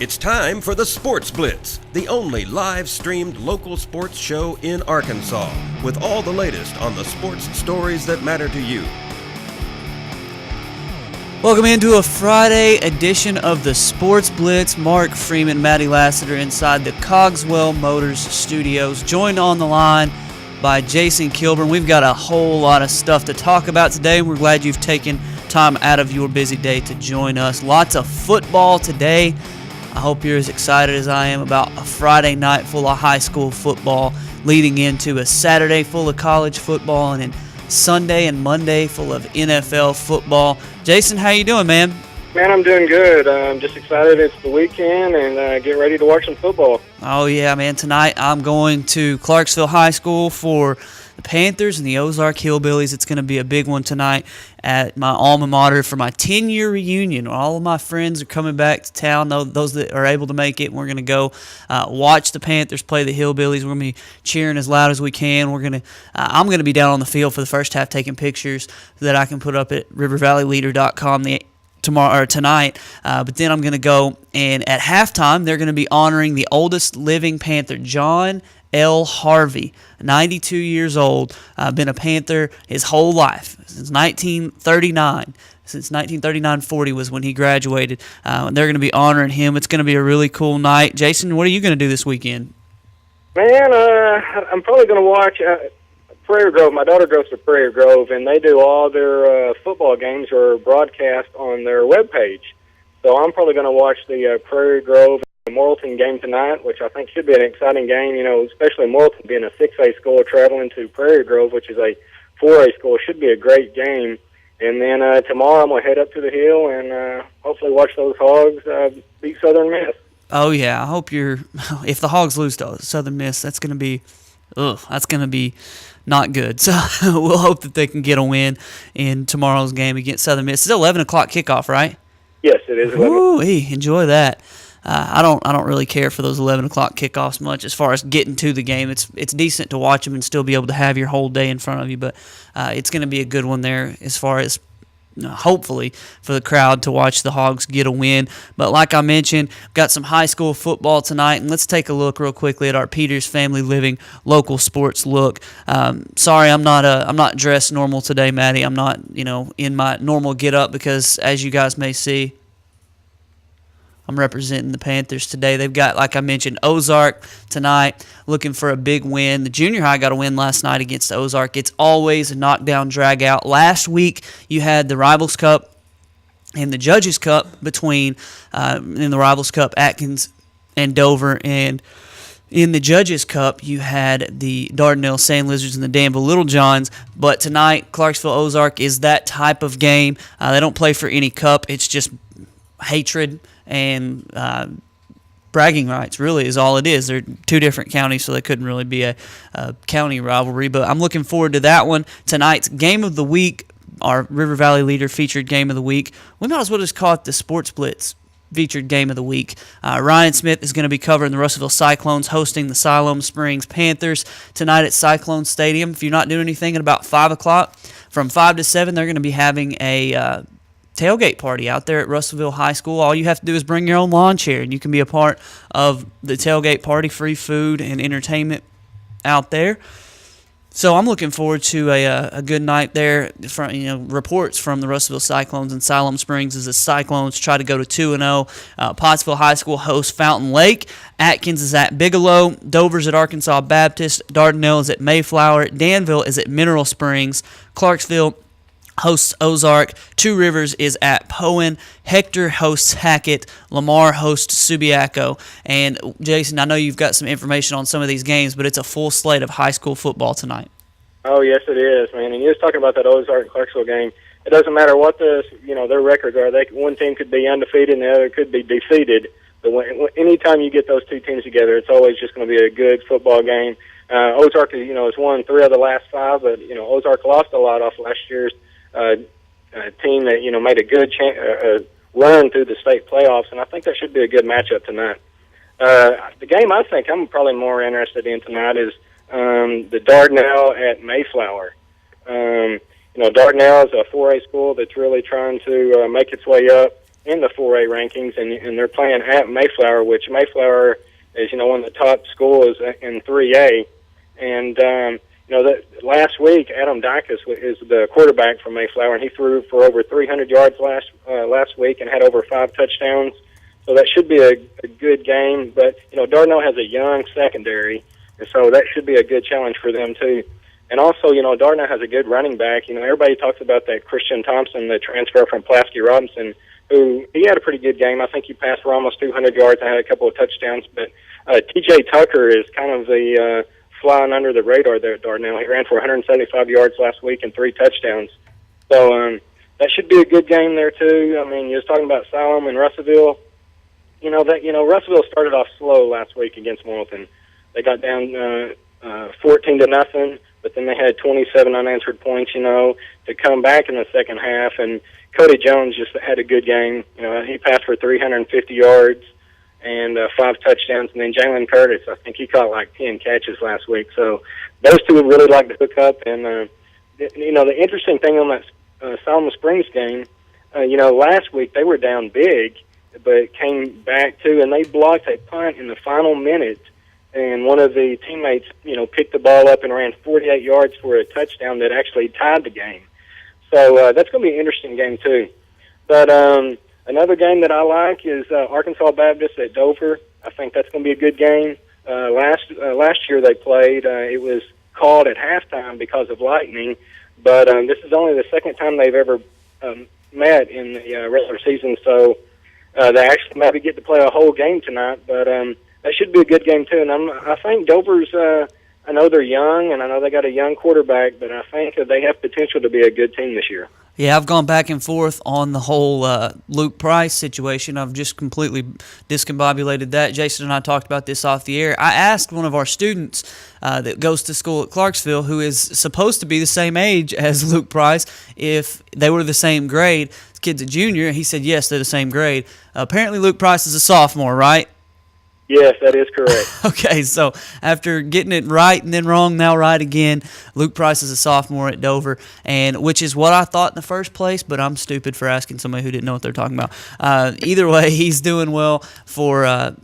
It's time for the Sports Blitz, the only live-streamed local sports show in Arkansas, with all the latest on the sports stories that matter to you. Welcome into a Friday edition of the Sports Blitz. Mark Freeman, Maddie Lassiter inside the Cogswell Motors studios, joined on the line by Jason Kilburn. We've got a whole lot of stuff to talk about today, and we're glad you've taken time out of your busy day to join us. Lots of football today. I hope you're as excited as I am about a Friday night full of high school football, leading into a Saturday full of college football, and then Sunday and Monday full of NFL football. Jason, how you doing, man? Man, I'm doing good. I'm just excited it's the weekend and get ready to watch some football. Oh, yeah, man. Tonight I'm going to Clarksville High School for the Panthers and the Ozark Hillbillies. It's going to be a big one tonight at my alma mater for my 10-year reunion. All of my friends are coming back to town, those that are able to make it. We're going to go watch the Panthers play the Hillbillies. We're going to be cheering as loud as we can. I'm going to be down on the field for the first half taking pictures that I can put up at rivervalleyleader.com tonight. But then I'm going to go, and at halftime, they're going to be honoring the oldest living Panther, John L. Harvey, 92 years old, been a Panther his whole life, since 1939. Since 1939-40 was when he graduated. They're going to be honoring him. It's going to be a really cool night. Jason, what are you going to do this weekend? Man, I'm probably going to watch Prairie Grove. My daughter goes to Prairie Grove, and they do all their football games or broadcast on their webpage. So I'm probably going to watch the Prairie Grove Morrilton game tonight, which I think should be an exciting game, especially Morrilton being a 6A school traveling to Prairie Grove, which is a 4A school. Should be a great game. And then tomorrow I'm going to head up to the hill and hopefully watch those Hogs beat Southern Miss. Oh, yeah. I hope if the Hogs lose to Southern Miss, that's going to be not good. So we'll hope that they can get a win in tomorrow's game against Southern Miss. It's 11 o'clock kickoff, right? Yes, it is 11. Ooh, enjoy that. I don't really care for those 11 o'clock kickoffs much as far as getting to the game. It's decent to watch them and still be able to have your whole day in front of you, but it's going to be a good one there as far as hopefully for the crowd to watch the Hogs get a win. But like I mentioned, got some high school football tonight, and let's take a look real quickly at our Peters Family Living local sports look. Sorry, I'm not dressed normal today, Maddie. I'm not in my normal get up because, as you guys may see, I'm representing the Panthers today. They've got, like I mentioned, Ozark tonight, looking for a big win. The junior high got a win last night against Ozark. It's always a knockdown, drag-out. Last week, you had the Rivals Cup and the Judges Cup between, in the Rivals Cup, Atkins and Dover. And in the Judges Cup, you had the Dardanelle Sand Lizards and the Danville Little Johns. But tonight, Clarksville-Ozark is that type of game. They don't play for any cup. It's just hatred and bragging rights, really, is all it is. They're two different counties, so they couldn't really be a county rivalry. But I'm looking forward to that one. Tonight's Game of the Week, our River Valley Leader featured Game of the Week. We might as well just call it the Sports Blitz featured Game of the Week. Ryan Smith is going to be covering the Russellville Cyclones, hosting the Siloam Springs Panthers tonight at Cyclone Stadium. If you're not doing anything at about 5 o'clock, from 5 to 7, they're going to be having a tailgate party out there at Russellville High School. All you have to do is bring your own lawn chair, and you can be a part of the tailgate party, free food and entertainment out there. So I'm looking forward to a good night there. Reports from the Russellville Cyclones and Siloam Springs as the Cyclones try to go to 2-0. Pottsville High School hosts Fountain Lake. Atkins is at Bigelow. Dover's at Arkansas Baptist. Dardanelle is at Mayflower. Danville is at Mineral Springs. Clarksville hosts Ozark. Two Rivers is at Poen. Hector hosts Hackett. Lamar hosts Subiaco. And Jason, I know you've got some information on some of these games, but it's a full slate of high school football tonight. Oh, yes, it is, man. And you was talking about that Ozark-Clarksville game. It doesn't matter what their records are. One team could be undefeated and the other could be defeated. But anytime you get those two teams together, it's always just going to be a good football game. Ozark has won 3 of the last 5, but Ozark lost a lot off last year's team that made a good run through the state playoffs, and I think that should be a good matchup tonight. The game I think I'm probably more interested in tonight is the Dardanelle at Mayflower. Dardanelle is a 4A school that's really trying to make its way up, in the 4A rankings, and they're playing at Mayflower, which Mayflower is, one of the top schools in 3A. And, that last week, Adam Dykes is the quarterback for Mayflower, and he threw for over 300 yards last week and had over 5 touchdowns. So that should be a good game. But, Dardanelle has a young secondary, and so that should be a good challenge for them, too. And also, Dardanelle has a good running back. Everybody talks about that Christian Thompson, the transfer from Pulaski Robinson, who he had a pretty good game. I think he passed for almost 200 yards and had a couple of touchdowns. But T.J. Tucker is kind of the flying under the radar there at Dardanelle. He ran for 175 yards last week and 3 touchdowns. So that should be a good game there, too. I mean, you was talking about Salem and Russellville. Russellville started off slow last week against Morrilton. They got down 14-0, but then they had 27 unanswered points, to come back in the second half. And Cody Jones just had a good game. He passed for 350 yards and 5 touchdowns. And then Jalen Curtis, I think he caught like 10 catches last week. So those two would really like to hook up. And, the interesting thing on that Salem Springs game, last week they were down big, but came back too, and they blocked a punt in the final minute. And one of the teammates, picked the ball up and ran 48 yards for a touchdown that actually tied the game. So that's going to be an interesting game, too. But another game that I like is Arkansas Baptist at Dover. I think that's going to be a good game. Last year they played. It was called at halftime because of lightning. But this is only the second time they've ever met in the regular season. So they actually maybe get to play a whole game tonight. But that should be a good game, too. And I think Dover's, I know they're young, and I know they got a young quarterback, but I think that they have potential to be a good team this year. Yeah, I've gone back and forth on the whole Luke Price situation. I've just completely discombobulated that. Jason and I talked about this off the air. I asked one of our students that goes to school at Clarksville, who is supposed to be the same age as Luke Price, if they were the same grade. This kid's a junior. He said, yes, they're the same grade. Apparently Luke Price is a sophomore, right? Yes, that is correct. Okay, so after getting it right and then wrong, now right again, Luke Price is a sophomore at Dover, and which is what I thought in the first place, but I'm stupid for asking somebody who didn't know what they're talking about. Either way, he's doing well for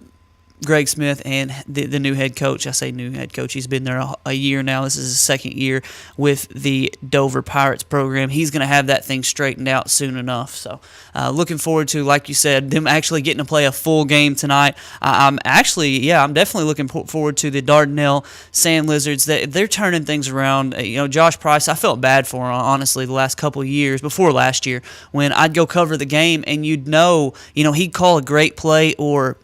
Greg Smith and the new head coach. I say new head coach. He's been there a year now. This is his second year with the Dover Pirates program. He's going to have that thing straightened out soon enough. So looking forward to, like you said, them actually getting to play a full game tonight. I'm definitely looking forward to the Dardanelle Sand Lizards. They're turning things around. Josh Price, I felt bad for him, honestly, the last couple of years, before last year, when I'd go cover the game and he'd call a great play, or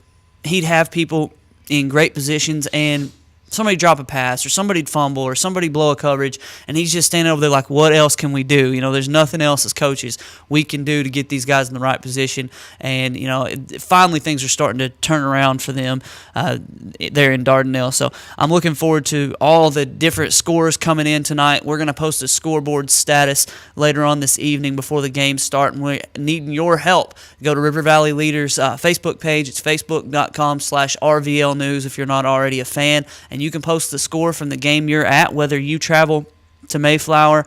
he'd have people in great positions and somebody drop a pass or somebody'd fumble or somebody blow a coverage, and he's just standing over there like, what else can we do? There's nothing else as coaches we can do to get these guys in the right position. And, finally things are starting to turn around for them there in Dardanelle. So I'm looking forward to all the different scores coming in tonight. We're going to post a scoreboard status later on this evening before the games start, and we're needing your help. Go to River Valley Leaders Facebook page. It's facebook.com/RVL News if you're not already a fan. And you can post the score from the game you're at, whether you travel to Mayflower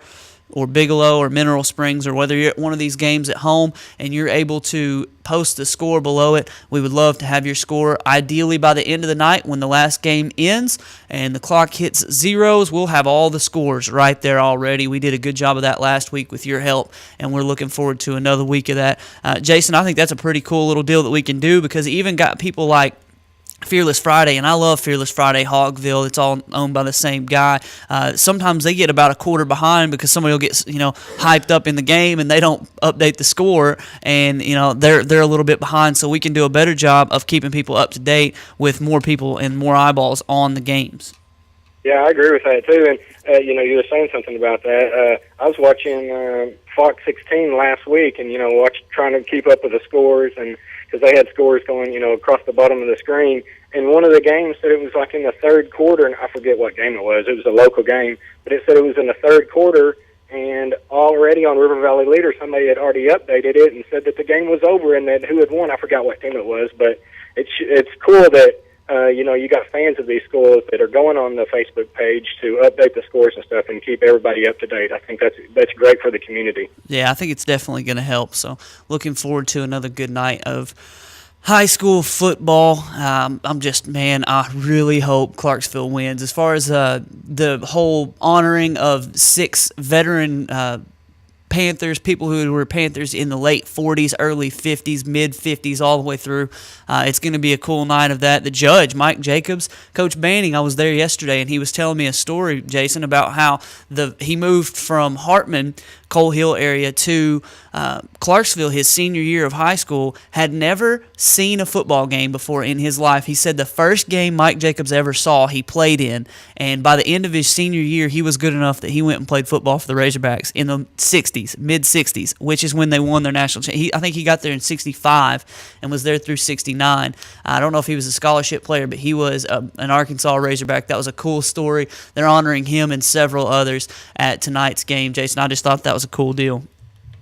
or Bigelow or Mineral Springs, or whether you're at one of these games at home and you're able to post the score below it. We would love to have your score. Ideally, by the end of the night, when the last game ends and the clock hits zeros, we'll have all the scores right there already. We did a good job of that last week with your help, and we're looking forward to another week of that. Jason, I think that's a pretty cool little deal that we can do, because it even got people like Fearless Friday, and I love Fearless Friday, Hogville. It's all owned by the same guy. Sometimes they get about a quarter behind because somebody will get hyped up in the game and they don't update the score, and they're a little bit behind. So we can do a better job of keeping people up to date with more people and more eyeballs on the games. Yeah, I agree with that too. And you were saying something about that. I was watching Fox 16 last week, and trying to keep up with the scores, and because they had scores going, across the bottom of the screen. And one of the games said it was like in the third quarter, and I forget what game it was. It was a local game, but it said it was in the third quarter, and already on River Valley Leader, somebody had already updated it and said that the game was over and that who had won. I forgot what team it was, but it's cool that You got fans of these schools that are going on the Facebook page to update the scores and stuff and keep everybody up to date. I think that's great for the community. Yeah, I think it's definitely going to help. So looking forward to another good night of high school football. I really hope Clarksville wins. As far as the whole honoring of 6 veteran Panthers, people who were Panthers in the late 40s, early 50s, mid 50s, all the way through. It's going to be a cool night of that. The judge, Mike Jacobs, Coach Banning, I was there yesterday, and he was telling me a story, Jason, about how he moved from Hartman, Coal Hill area, to Clarksville his senior year of high school, had never seen a football game before in his life. He said the first game Mike Jacobs ever saw, he played in, and by the end of his senior year, he was good enough that he went and played football for the Razorbacks in the 60s, mid-60s, which is when they won their national championship. I think he got there in 65 and was there through 69. I don't know if he was a scholarship player, but he was an Arkansas Razorback. That was a cool story. They're honoring him and several others at tonight's game, Jason. I just thought that was a cool deal.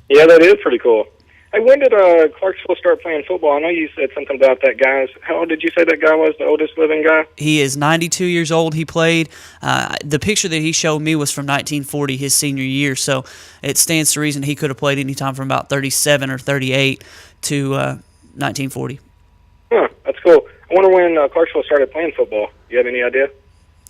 Yeah, that is pretty cool. Hey, when did Clarksville start playing football? I know you said something about that guy. How old did you say that guy was, the oldest living guy? He is 92 years old. He played. The picture that he showed me was from 1940, his senior year, so it stands to reason he could have played any time from about 37 or 38 to 1940. Huh, that's cool. I wonder when Clarksville started playing football. Do you have any idea?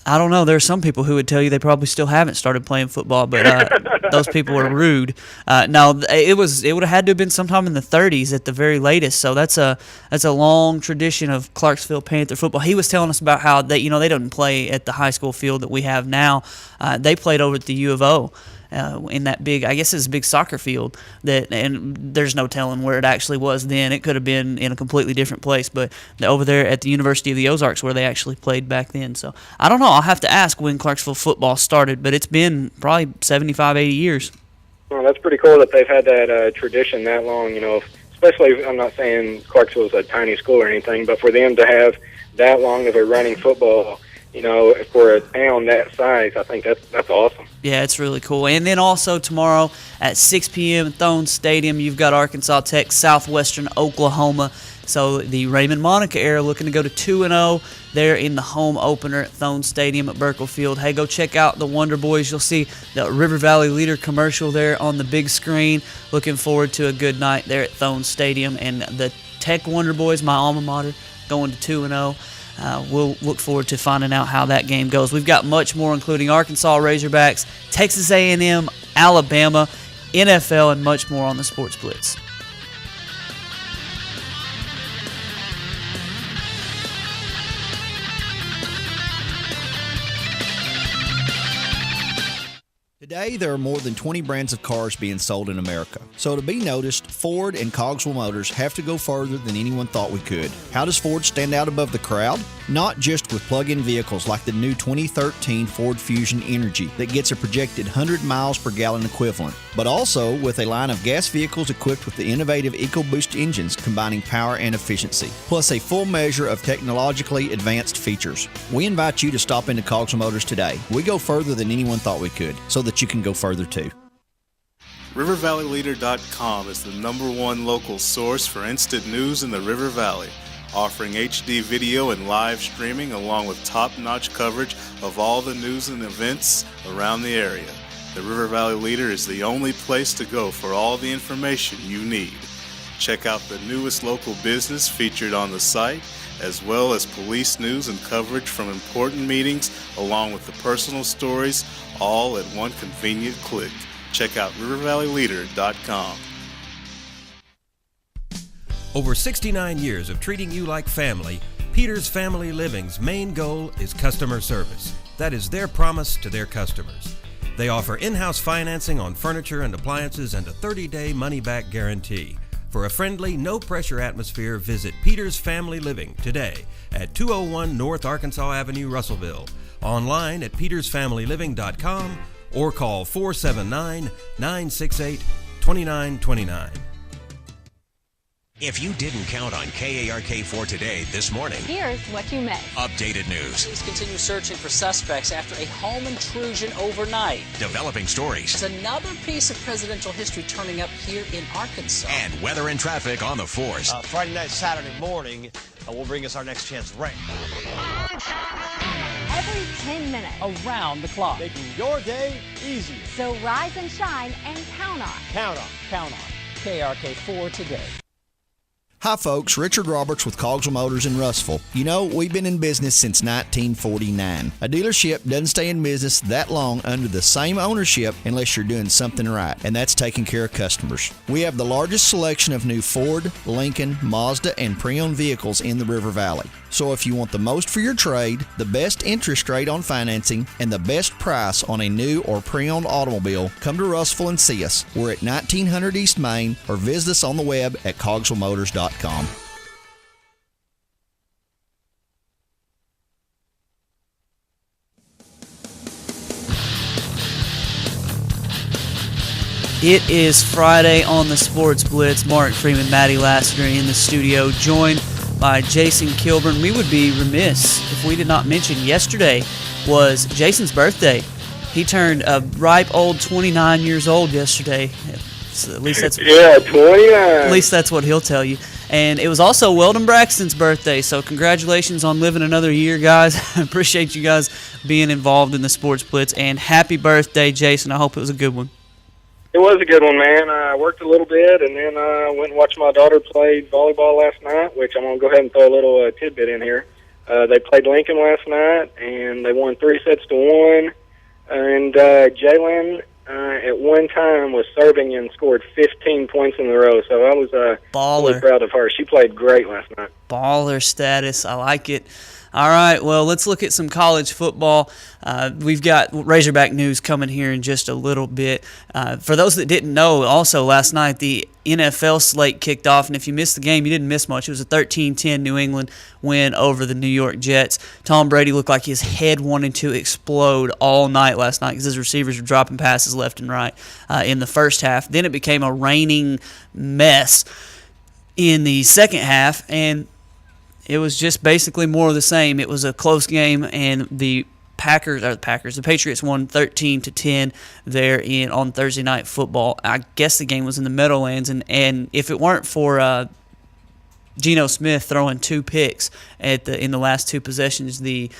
I don't know. There are some people who would tell you they probably still haven't started playing football, but those people are rude. No, it would have had to have been sometime in the 30s at the very latest. So that's a long tradition of Clarksville Panther football. He was telling us about how they don't play at the high school field that we have now. They played over at the U of O. In that big, I guess it's a big soccer field, and there's no telling where it actually was then. It could have been in a completely different place, but over there at the University of the Ozarks where they actually played back then. So I don't know. I'll have to ask when Clarksville football started, but it's been probably 75, 80 years. Well, that's pretty cool that they've had that tradition that long, especially, I'm not saying Clarksville's a tiny school or anything, but for them to have that long of a running football, for a town that size, I think that's awesome. Yeah, it's really cool. And then also tomorrow at 6 p.m. at Thone Stadium, you've got Arkansas Tech, Southwestern Oklahoma. So the Raymond Monica era looking to go to 2-0 there in the home opener at Thone Stadium at Burkle Field. Hey, go check out the Wonder Boys. You'll see the River Valley Leader commercial there on the big screen. Looking forward to a good night there at Thone Stadium. And the Tech Wonder Boys, my alma mater, going to 2-0. We'll look forward to finding out how that game goes. We've got much more, including Arkansas Razorbacks, Texas A&M, Alabama, NFL, and much more on the Sports Blitz. Today, there are more than 20 brands of cars being sold in America. So to be noticed, Ford and Cogswell Motors have to go further than anyone thought we could. How does Ford stand out above the crowd? Not just with plug-in vehicles like the new 2013 Ford Fusion Energy that gets a projected 100 miles per gallon equivalent, but also with a line of gas vehicles equipped with the innovative EcoBoost engines combining power and efficiency, plus a full measure of technologically advanced features. We invite you to stop into Cogswell Motors today. We go further than anyone thought we could, so that you can go further too. RiverValleyLeader.com is the #1 local source for instant news in the River Valley, offering HD video and live streaming along with top-notch coverage of all the news and events around the area. The River Valley Leader is the only place to go for all the information you need. Check out the newest local business featured on the site, as well as police news and coverage from important meetings, along with the personal stories, all at one convenient click. Check out RiverValleyLeader.com. Over 69 years of treating you like family, Peters Family Living's main goal is customer service. That is their promise to their customers. They offer in-house financing on furniture and appliances and a 30-day money-back guarantee. For a friendly, no-pressure atmosphere, visit Peters Family Living today at 201 North Arkansas Avenue, Russellville. Online at petersfamilyliving.com or call 479-968-2929. If you didn't count on KARK4 Today this morning, here's what you missed. Updated news. Police continue searching for suspects after a home intrusion overnight. Developing stories. There's another piece of presidential history turning up here in Arkansas. And weather and traffic on the force. Friday night, Saturday morning will bring us our next chance of rain. Every 10 minutes. Around the clock. Making your day easier. So rise and shine and count on. Count on. Count on. KRK4 Today. Hi folks, Richard Roberts with Cogswell Motors in Russellville. You know, we've been in business since 1949. A dealership doesn't stay in business that long under the same ownership unless you're doing something right, and that's taking care of customers. We have the largest selection of new Ford, Lincoln, Mazda, and pre-owned vehicles in the River Valley. So if you want the most for your trade, the best interest rate on financing, and the best price on a new or pre-owned automobile, come to Russellville and see us. We're at 1900 East Main, or visit us on the web at cogswellmotors.com. It is Friday on the Sports Blitz. Mark Freeman, Maddie Lassiter in the studio, joined by Jason Kilburn. We would be remiss if we did not mention yesterday was Jason's birthday. He turned a ripe old 29 years old yesterday. So at least that's 29. At least that's what he'll tell you. And it was also Weldon Braxton's birthday, so congratulations on living another year, guys. I appreciate you guys being involved in the Sports Blitz, and happy birthday, Jason. I hope it was a good one. It was a good one, man. I worked a little bit, and then went and watched my daughter play volleyball last night, which I'm going to go ahead and throw a little tidbit in here. They played Lincoln last night, and they won 3-1. And Jalen, at one time, was serving and scored 15 points in a row. So I was really proud of her. She played great last night. Baller status. I like it. All right, well, let's look at some college football. We've got Razorback news coming here in just a little bit. For those that didn't know, also last night the NFL slate kicked off, and if you missed the game, you didn't miss much. It was a 13-10 New England win over the New York Jets. Tom Brady looked like his head wanted to explode all night last night because his receivers were dropping passes left and right in the first half. Then it became a raining mess in the second half, and it was just basically more of the same. It was a close game, and the Patriots won 13-10 there on Thursday Night Football. I guess the game was in the Meadowlands, and if it weren't for Geno Smith throwing 2 picks in the last 2 possessions, the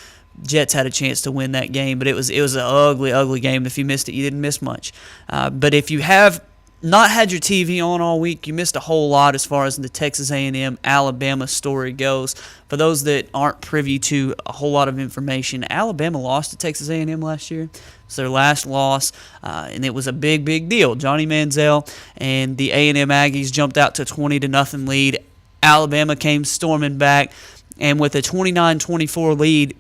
Jets had a chance to win that game. But it was an ugly, ugly game. If you missed it, you didn't miss much. But if you have not had your TV on all week, you missed a whole lot as far as the Texas A&M Alabama story goes. For those that aren't privy to a whole lot of information, Alabama lost to Texas A&M last year. It's their last loss, and it was a big, big deal. Johnny Manziel and the A&M Aggies jumped out to 20-0 lead. Alabama came storming back, and with a 29-24 lead,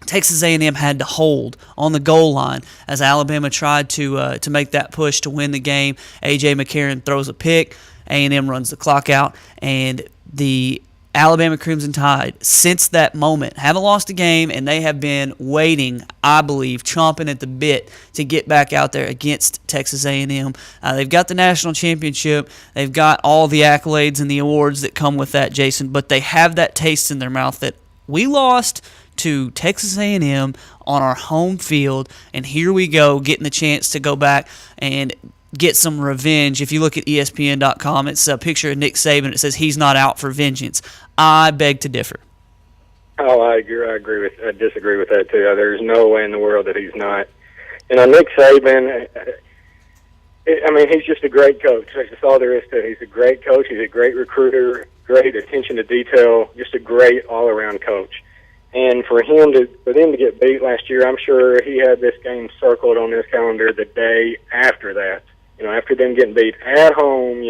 Texas A&M had to hold on the goal line as Alabama tried to make that push to win the game. A.J. McCarron throws a pick. A&M runs the clock out, and the Alabama Crimson Tide, since that moment, haven't lost a game, and they have been waiting, I believe, chomping at the bit to get back out there against Texas A&M. They've got the national championship. They've got all the accolades and the awards that come with that, Jason, but they have that taste in their mouth that we lost to Texas A&M on our home field, and here we go getting the chance to go back and get some revenge. If you look at ESPN.com, it's a picture of Nick Saban. It says he's not out for vengeance. I beg to differ. Oh, I agree. I disagree with that too. There's no way in the world that he's not. Nick Saban, he's just a great coach. That's just all there is to it. He's a great coach. He's a great recruiter, great attention to detail, just a great all-around coach. And for them to get beat last year, I'm sure he had this game circled on his calendar the day after that. After them getting beat at home,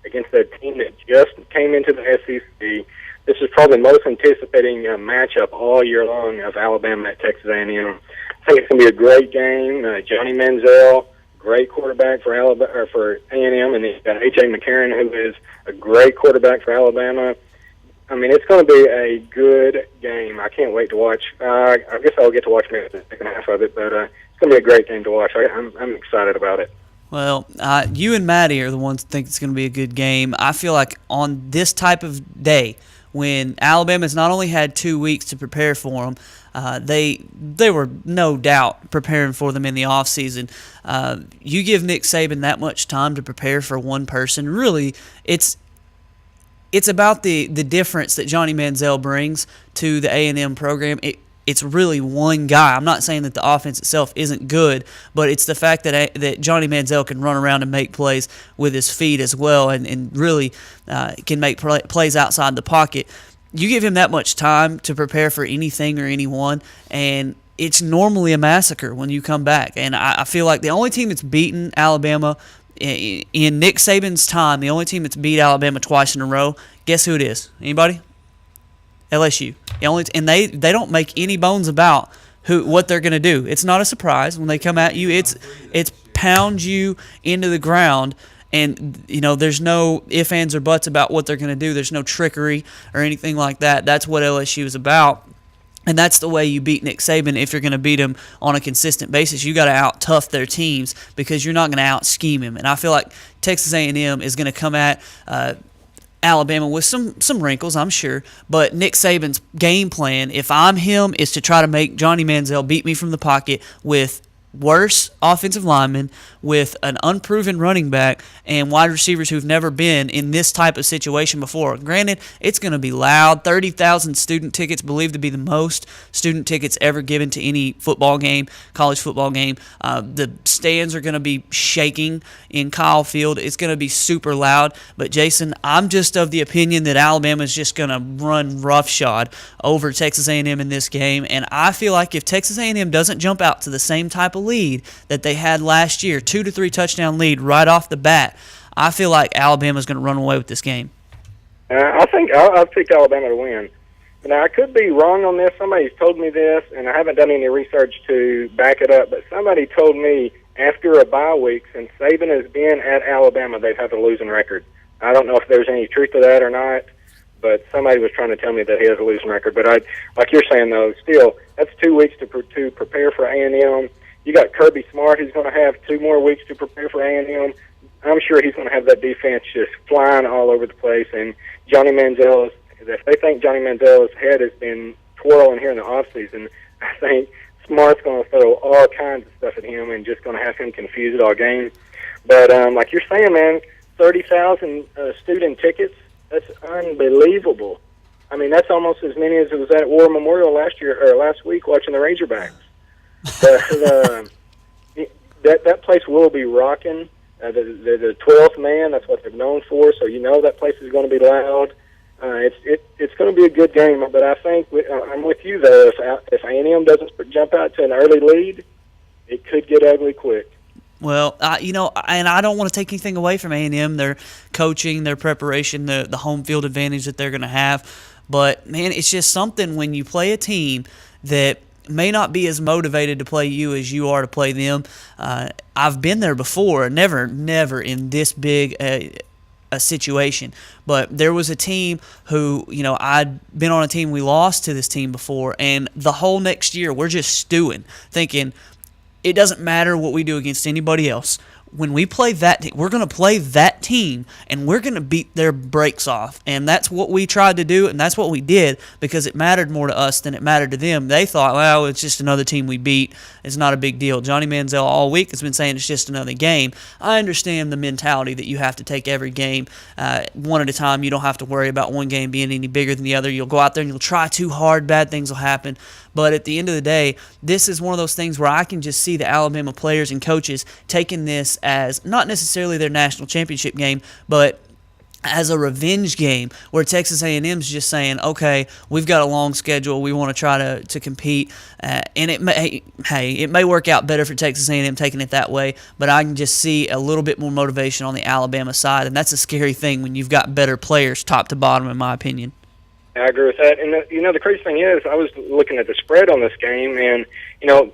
against a team that just came into the SEC. This is probably the most anticipating matchup all year long of Alabama at Texas A&M. I think it's going to be a great game. Johnny Manziel, great quarterback for Alabama or for A&M, and he's got A.J. McCarron, who is a great quarterback for Alabama. It's going to be a good game. I can't wait to watch. I guess I'll get to watch maybe the second half of it, but it's going to be a great game to watch. I'm excited about it. Well, you and Maddie are the ones that think it's going to be a good game. I feel like on this type of day, when Alabama's not only had 2 weeks to prepare for them, they were no doubt preparing for them in the offseason. You give Nick Saban that much time to prepare for one person, really, it's about the difference that Johnny Manziel brings to the A&M program. It's really one guy. I'm not saying that the offense itself isn't good, but it's the fact that Johnny Manziel can run around and make plays with his feet as well, and really can make plays outside the pocket. You give him that much time to prepare for anything or anyone, and it's normally a massacre when you come back. And I feel like the only team that's beaten Alabama in Nick Saban's time, the only team that's beat Alabama twice in a row, guess who it is? Anybody? LSU. And they don't make any bones about what they're going to do. It's not a surprise when they come at you. It's pound you into the ground, and there's no ifs, ands, or buts about what they're going to do. There's no trickery or anything like that. That's what LSU is about. And that's the way you beat Nick Saban. If you're going to beat him on a consistent basis, you got to out-tough their teams, because you're not going to out-scheme him. And I feel like Texas A&M is going to come at Alabama with some wrinkles, I'm sure, but Nick Saban's game plan, if I'm him, is to try to make Johnny Manziel beat me from the pocket with worse offensive linemen, with an unproven running back, and wide receivers who've never been in this type of situation before. Granted, it's going to be loud. 30,000 student tickets, believed to be the most student tickets ever given to any football game, college football game. The stands are going to be shaking in Kyle Field. It's going to be super loud. But, Jason, I'm just of the opinion that Alabama's just going to run roughshod over Texas A&M in this game. And I feel like if Texas A&M doesn't jump out to the same type of lead that they had last year, 2 to 3 touchdown lead right off the bat, I feel like Alabama's going to run away with this game. I think I've picked Alabama to win. Now, I could be wrong on this. Somebody's told me this, and I haven't done any research to back it up, but somebody told me after a bye week, since Saban has been at Alabama, they've had a losing record. I don't know if there's any truth to that or not, but somebody was trying to tell me that he has a losing record. But like you're saying, though, still, that's 2 weeks to prepare for A&M. You got Kirby Smart, who's going to have 2 more weeks to prepare for A&M. I'm sure he's going to have that defense just flying all over the place. And Johnny Manziel, if they think Johnny Manziel's head has been twirling here in the offseason, I think Smart's going to throw all kinds of stuff at him and just going to have him confused all game. But like you're saying, man, 30,000 student tickets, that's unbelievable. I mean, that's almost as many as it was at War Memorial last week watching the Razorbacks. That place will be rocking. The 12th man, that's what they're known for, so that place is going to be loud. It's going to be a good game, but I think I'm with you, though. If A&M doesn't jump out to an early lead, it could get ugly quick. Well, and I don't want to take anything away from A&M, their coaching, their preparation, the home field advantage that they're going to have. But, man, it's just something when you play a team that may not be as motivated to play you as you are to play them. I've been there before, never in this big a situation. But there was a team who, I'd been on a team, we lost to this team before, and the whole next year we're just stewing, thinking it doesn't matter what we do against anybody else. When we play that team, we're going to play that team, and we're going to beat their brakes off. And that's what we tried to do, and that's what we did, because it mattered more to us than it mattered to them. They thought, well, it's just another team we beat. It's not a big deal. Johnny Manziel all week has been saying it's just another game. I understand the mentality that you have to take every game one at a time. You don't have to worry about one game being any bigger than the other. You'll go out there and you'll try too hard. Bad things will happen. But at the end of the day, this is one of those things where I can just see the Alabama players and coaches taking this as not necessarily their national championship game, but as a revenge game where Texas A&M's just saying, okay, we've got a long schedule, we want to try to compete, and it may work out better for Texas A&M taking it that way, but I can just see a little bit more motivation on the Alabama side, and that's a scary thing when you've got better players top to bottom, in my opinion. I agree with that. And, the crazy thing is, I was looking at the spread on this game, and,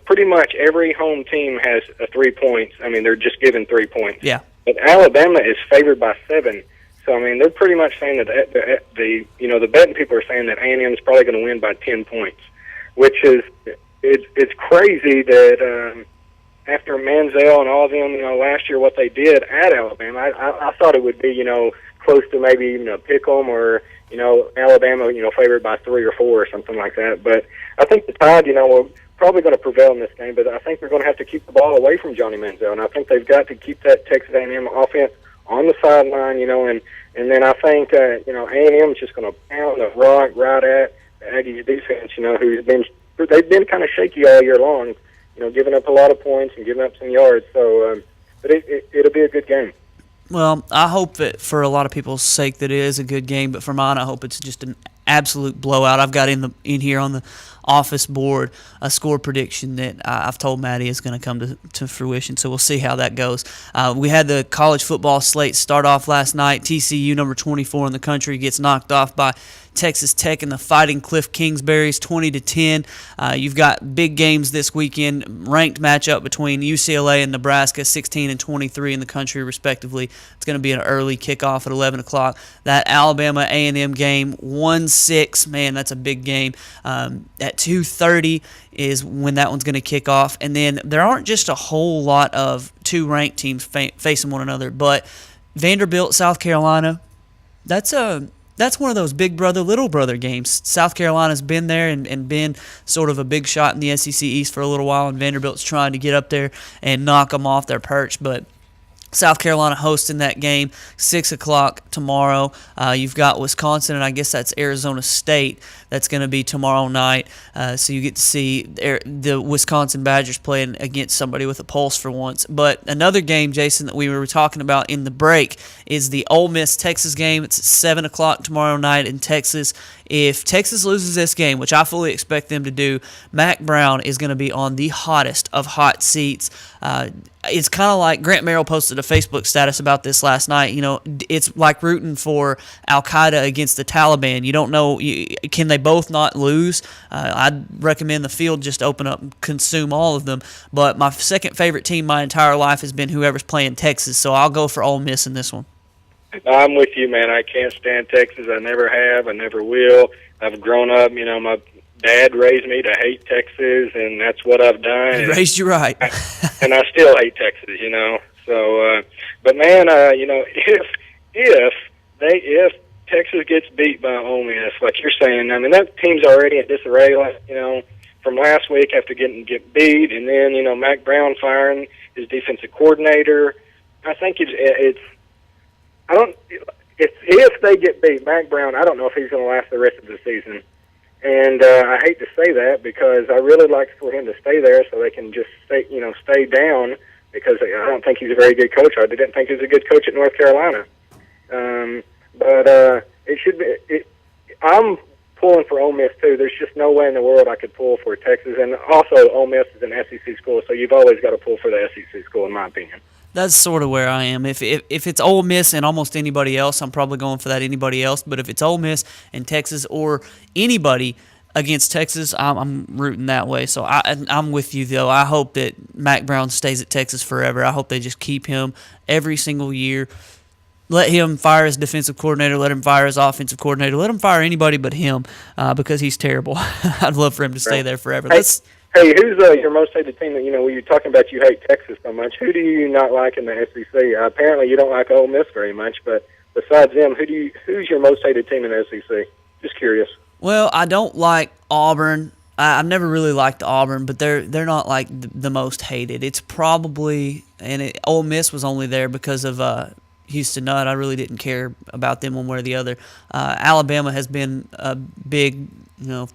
pretty much every home team has 3 points. I mean, they're just given 3 points. Yeah. But Alabama is favored by 7. So, I mean, they're pretty much saying that the betting people are saying that A&M is probably going to win by 10 points, which is, it's crazy that, after Manziel and all of them, last year what they did at Alabama, I thought it would be, close to maybe even a pick 'em or, Alabama, favored by 3 or 4 or something like that. But I think the Tide, we're probably going to prevail in this game, but I think they're going to have to keep the ball away from Johnny Manziel, and I think they've got to keep that Texas A&M offense on the sideline, and then I think, A&M is just going to pound the rock right at the Aggies defense, they've been kind of shaky all year long, giving up a lot of points and giving up some yards. So, but it'll be a good game. Well, I hope that for a lot of people's sake that it is a good game, but for mine, I hope it's just an absolute blowout. I've got in here on the office board a score prediction that I've told Maddie is going to come to fruition, so we'll see how that goes. We had the college football slate start off last night. TCU, number 24 in the country, gets knocked off by Texas Tech and the Fighting Cliff Kingsbury's 20-10. You've got big games this weekend, ranked matchup between UCLA and Nebraska, 16 and 23 in the country respectively. It's going to be an early kickoff at 11 o'clock. That Alabama A&M game, 1-6, man, that's a big game. At 2:30 is when that one's going to kick off. And then there aren't just a whole lot of two ranked teams facing one another, but Vanderbilt, South Carolina, that's one of those big brother, little brother games. South Carolina's been there and been sort of a big shot in the SEC East for a little while, and Vanderbilt's trying to get up there and knock them off their perch. But South Carolina hosting that game, 6 o'clock tomorrow. You've got Wisconsin, and I guess that's Arizona State. That's going to be tomorrow night. So you get to see the Wisconsin Badgers playing against somebody with a pulse for once. But another game, Jason, that we were talking about in the break is the Ole Miss-Texas game. It's at 7 o'clock tomorrow night in Texas. If Texas loses this game, which I fully expect them to do, Mac Brown is going to be on the hottest of hot seats. It's kind of like Grant Merrill posted a Facebook status about this last night. It's like rooting for Al-Qaeda against the Taliban. You don't know, can they both not lose? I'd recommend the field just open up and consume all of them. But my second favorite team my entire life has been whoever's playing Texas, so I'll go for Ole Miss in this one. I'm with you, man. I can't stand Texas. I never have. I never will. I've grown up, my dad raised me to hate Texas, and that's what I've done. He raised you right. And I still hate Texas, So, but man, if Texas gets beat by Ole Miss, like you're saying, I mean that team's already in disarray. From last week after get beat, and then Mac Brown firing his defensive coordinator. I think if they get beat, Mac Brown, I don't know if he's going to last the rest of the season. And I hate to say that because I really like for him to stay there so they can just stay down, because I don't think he's a very good coach. I didn't think he was a good coach at North Carolina. But it should be. I'm pulling for Ole Miss too. There's just no way in the world I could pull for Texas, and also Ole Miss is an SEC school, so you've always got to pull for the SEC school, in my opinion. That's sort of where I am. If it's Ole Miss and almost anybody else, I'm probably going for that anybody else. But if it's Ole Miss and Texas or anybody against Texas, I'm rooting that way. So I'm with you, though. I hope that Mac Brown stays at Texas forever. I hope they just keep him every single year. Let him fire his defensive coordinator. Let him fire his offensive coordinator. Let him fire anybody but him because he's terrible. I'd love for him to stay there forever. Hey, who's your most hated team? When you're talking about you hate Texas so much, who do you not like in the SEC? Apparently, you don't like Ole Miss very much, but besides them, who's your most hated team in the SEC? Just curious. Well, I don't like Auburn. I've never really liked Auburn, but they're not like the most hated. It's probably Ole Miss was only there because of Houston Nutt. I really didn't care about them one way or the other. Alabama has been a big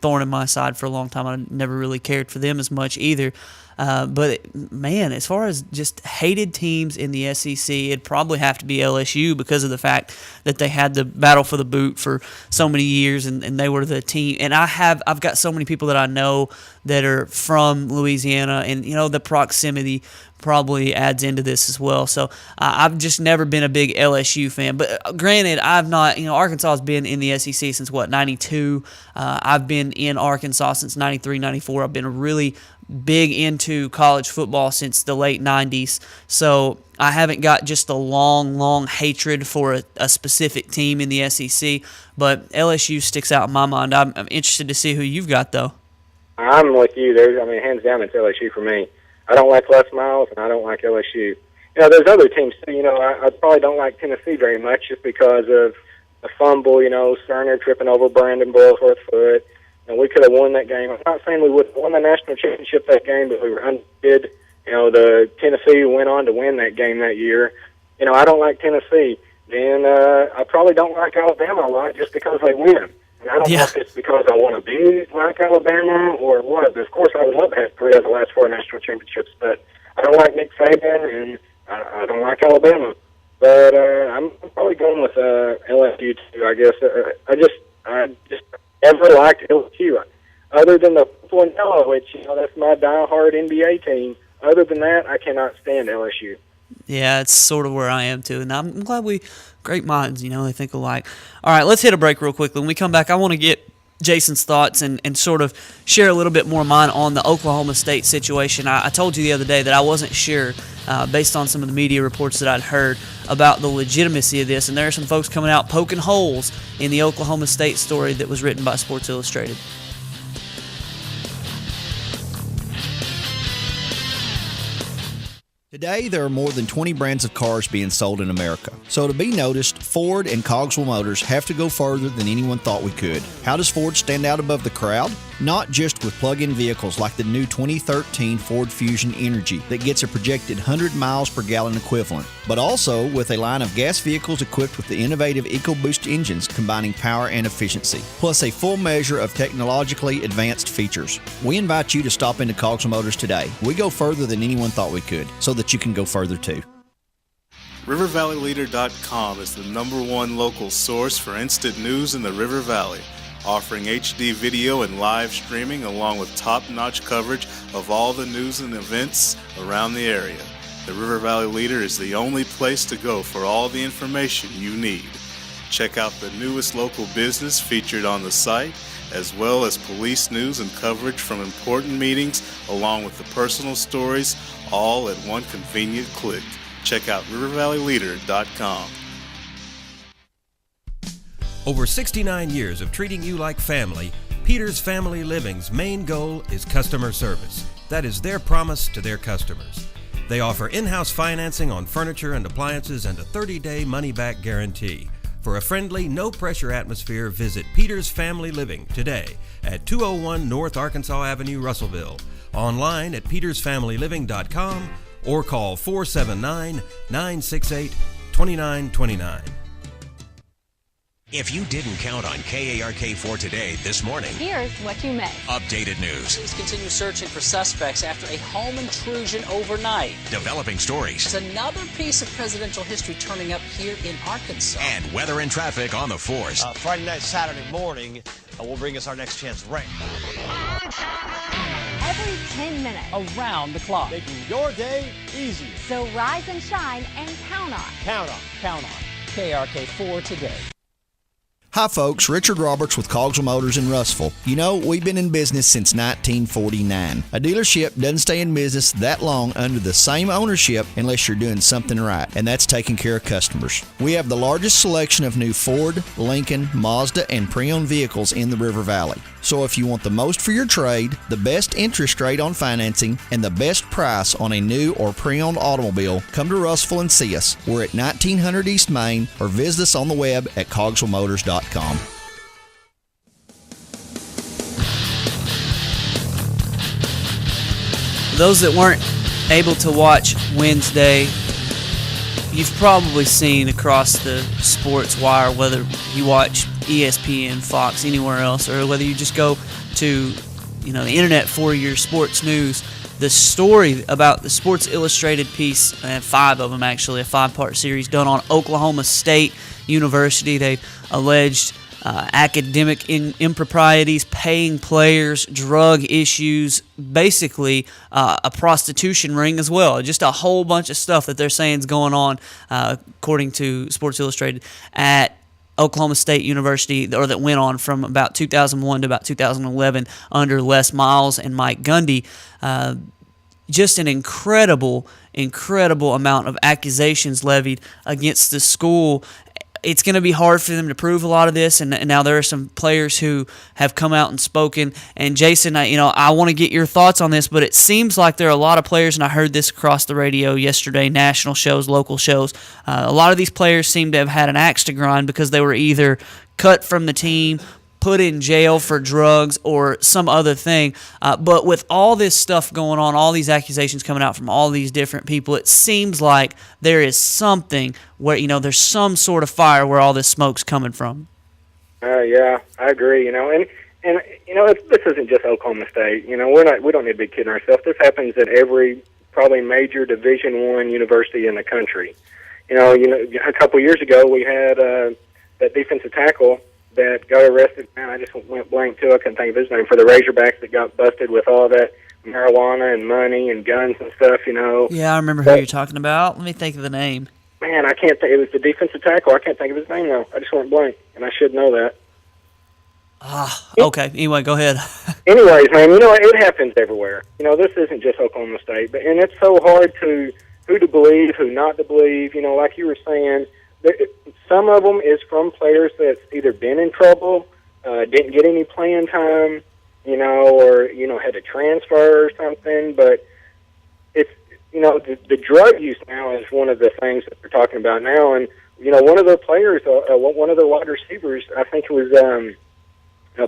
thorn in my side for a long time. I never really cared for them as much either. But, man, as far as just hated teams in the SEC, it'd probably have to be LSU because of the fact that they had the battle for the boot for so many years, and they were the team. And I've got so many people that I know that are from Louisiana, and, the proximity probably adds into this as well. So I've just never been a big LSU fan. But granted, I've not, Arkansas has been in the SEC since, 92? I've been in Arkansas since 93, 94. I've been really big into college football since the late 90s. So I haven't got just a long hatred for a specific team in the SEC. But LSU sticks out in my mind. I'm interested to see who you've got, though. I'm with you. Hands down, it's LSU for me. I don't like Les Miles, and I don't like LSU. There's other teams too. I probably don't like Tennessee very much just because of the fumble. Cerner tripping over Brandon Boylesworth's foot, and we could have won that game. I'm not saying we would have won the national championship that game, but we were undefeated. The Tennessee went on to win that game that year. I don't like Tennessee. Then I probably don't like Alabama a lot just because they win. And I don't know if it's because I want to be like Alabama or what. But of course, I would love to have 3 of the last 4 national championships. But I don't like Nick Saban, and I don't like Alabama. But I'm probably going with LSU too. I guess I just never liked LSU, other than the purple and yellow, which that's my diehard NBA team. Other than that, I cannot stand LSU. Yeah, it's sort of where I am too, and I'm glad great minds, they think alike. All right, let's hit a break real quickly. When we come back, I want to get Jason's thoughts and sort of share a little bit more of mine on the Oklahoma State situation. I told you the other day that I wasn't sure, based on some of the media reports that I'd heard, about the legitimacy of this, and there are some folks coming out poking holes in the Oklahoma State story that was written by Sports Illustrated. Today, there are more than 20 brands of cars being sold in America. So to be noticed, Ford and Cogswell Motors have to go further than anyone thought we could. How does Ford stand out above the crowd? Not just with plug-in vehicles like the new 2013 Ford Fusion Energy that gets a projected 100 miles per gallon equivalent, but also with a line of gas vehicles equipped with the innovative EcoBoost engines combining power and efficiency, plus a full measure of technologically advanced features. We invite you to stop into Cogswell Motors today. We go further than anyone thought we could, so that you can go further too. RiverValleyLeader.com is the #1 local source for instant news in the River Valley, offering HD video and live streaming along with top-notch coverage of all the news and events around the area. The River Valley Leader is the only place to go for all the information you need. Check out the newest local business featured on the site, as well as police news and coverage from important meetings, along with the personal stories, all at one convenient click. Check out RiverValleyLeader.com. Over 69 years of treating you like family, Peters Family Living's main goal is customer service. That is their promise to their customers. They offer in-house financing on furniture and appliances and a 30-day money-back guarantee. For a friendly, no-pressure atmosphere, visit Peters Family Living today at 201 North Arkansas Avenue, Russellville. Online at petersfamilyliving.com or call 479-968-2929. If you didn't count on KARK4 today this morning, Here's what you missed. updated news, Police continue searching for suspects after a home intrusion overnight. developing stories, There's another piece of presidential history turning up here in Arkansas. and weather and traffic on the force. Friday night, Saturday morning will bring us our next chance rain. Every 10 minutes. Around the clock. Making your day easier. So rise and shine and count on. Count on. Count on KRK4 today. Hi folks, Richard Roberts with Cogswell Motors in Russellville. We've been in business since 1949. A dealership doesn't stay in business that long under the same ownership unless you're doing something right, and that's taking care of customers. We have the largest selection of new Ford, Lincoln, Mazda, and pre-owned vehicles in the River Valley. So if you want the most for your trade, the best interest rate on financing, and the best price on a new or pre-owned automobile, come to Russellville and see us. We're at 1900 East Main, or visit us on the web at cogswellmotors.com. Those that weren't able to watch Wednesday, you've probably seen across the sports wire, whether you watch ESPN, Fox, anywhere else, or whether you just go to the internet for your sports news, the story about the Sports Illustrated piece, 5 of them actually, a 5-part series done on Oklahoma State University. They've alleged academic improprieties, paying players, drug issues, basically a prostitution ring as well. Just a whole bunch of stuff that they're saying is going on, according to Sports Illustrated, at Oklahoma State University, or that went on from about 2001 to about 2011 under Les Miles and Mike Gundy. Just an incredible amount of accusations levied against the school it's going to be hard for them to prove a lot of this, and now there are some players who have come out and spoken. And Jason, I want to get your thoughts on this, but it seems like there are a lot of players, and I heard this across the radio yesterday, national shows, local shows. A lot of these players seem to have had an axe to grind because they were either cut from the team, put in jail for drugs, or some other thing. But with all this stuff going on, all these accusations coming out from all these different people, it seems like there is something where, there's some sort of fire where all this smoke's coming from. Yeah, I agree. And this isn't just Oklahoma State. We don't need to be kidding ourselves. This happens at every probably major Division I university in the country. A couple years ago we had that defensive tackle that got arrested. Man, I just went blank too. I couldn't think of his name, for the Razorbacks that got busted with all that marijuana and money and guns and stuff. Yeah, I remember who you're talking about. Let me think of the name. Man, I can't think. It was the defensive tackle. I can't think of his name though. I just went blank, and I should know that. Okay. Anyway, go ahead. Anyways, man, it happens everywhere. This isn't just Oklahoma State, and it's so hard who to believe, who not to believe. Like you were saying, some of them is from players that's either been in trouble, didn't get any playing time, or had to transfer or something. But it's the drug use now is one of the things that we're talking about now. And one of the players, one of the wide receivers, I think it was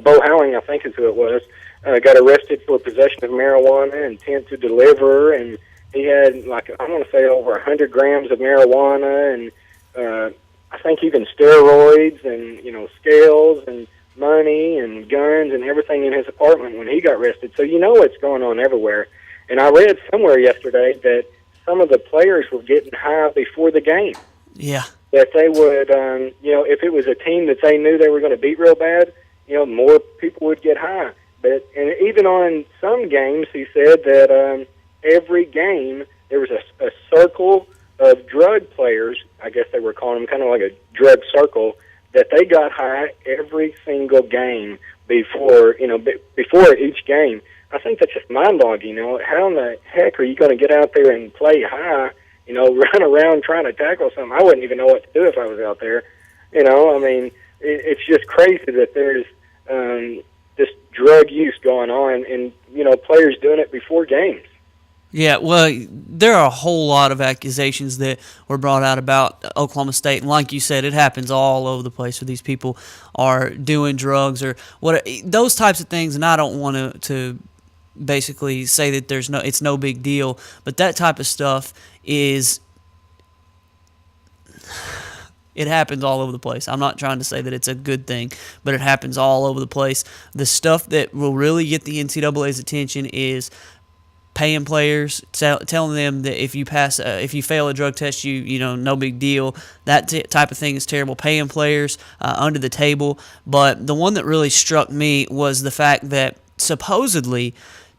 Bo Howling, I think is who it was, got arrested for possession of marijuana, intent to deliver, and he had I want to say over 100 grams of marijuana, and I think even steroids and scales and money and guns and everything in his apartment when he got arrested. So it's going on everywhere. And I read somewhere yesterday that some of the players were getting high before the game. Yeah. That they would, if it was a team that they knew they were going to beat real bad, more people would get high. And even on some games, he said that every game there was a circle of drug players, I guess they were calling them, kind of like a drug circle, that they got high every single game before each game. I think that's just mind-boggling. How in the heck are you going to get out there and play high, run around trying to tackle something? I wouldn't even know what to do if I was out there. It's just crazy that there's this drug use going on, and players doing it before games. Yeah, well, there are a whole lot of accusations that were brought out about Oklahoma State, and like you said, it happens all over the place where these people are doing drugs or what, those types of things. And I don't want to basically say that it's no big deal, but that type of stuff it happens all over the place. I'm not trying to say that it's a good thing, but it happens all over the place. The stuff that will really get the NCAA's attention is paying players, telling them that if you fail a drug test, no big deal. That type of thing is terrible. Paying players under the table. But the one that really struck me was the fact that supposedly,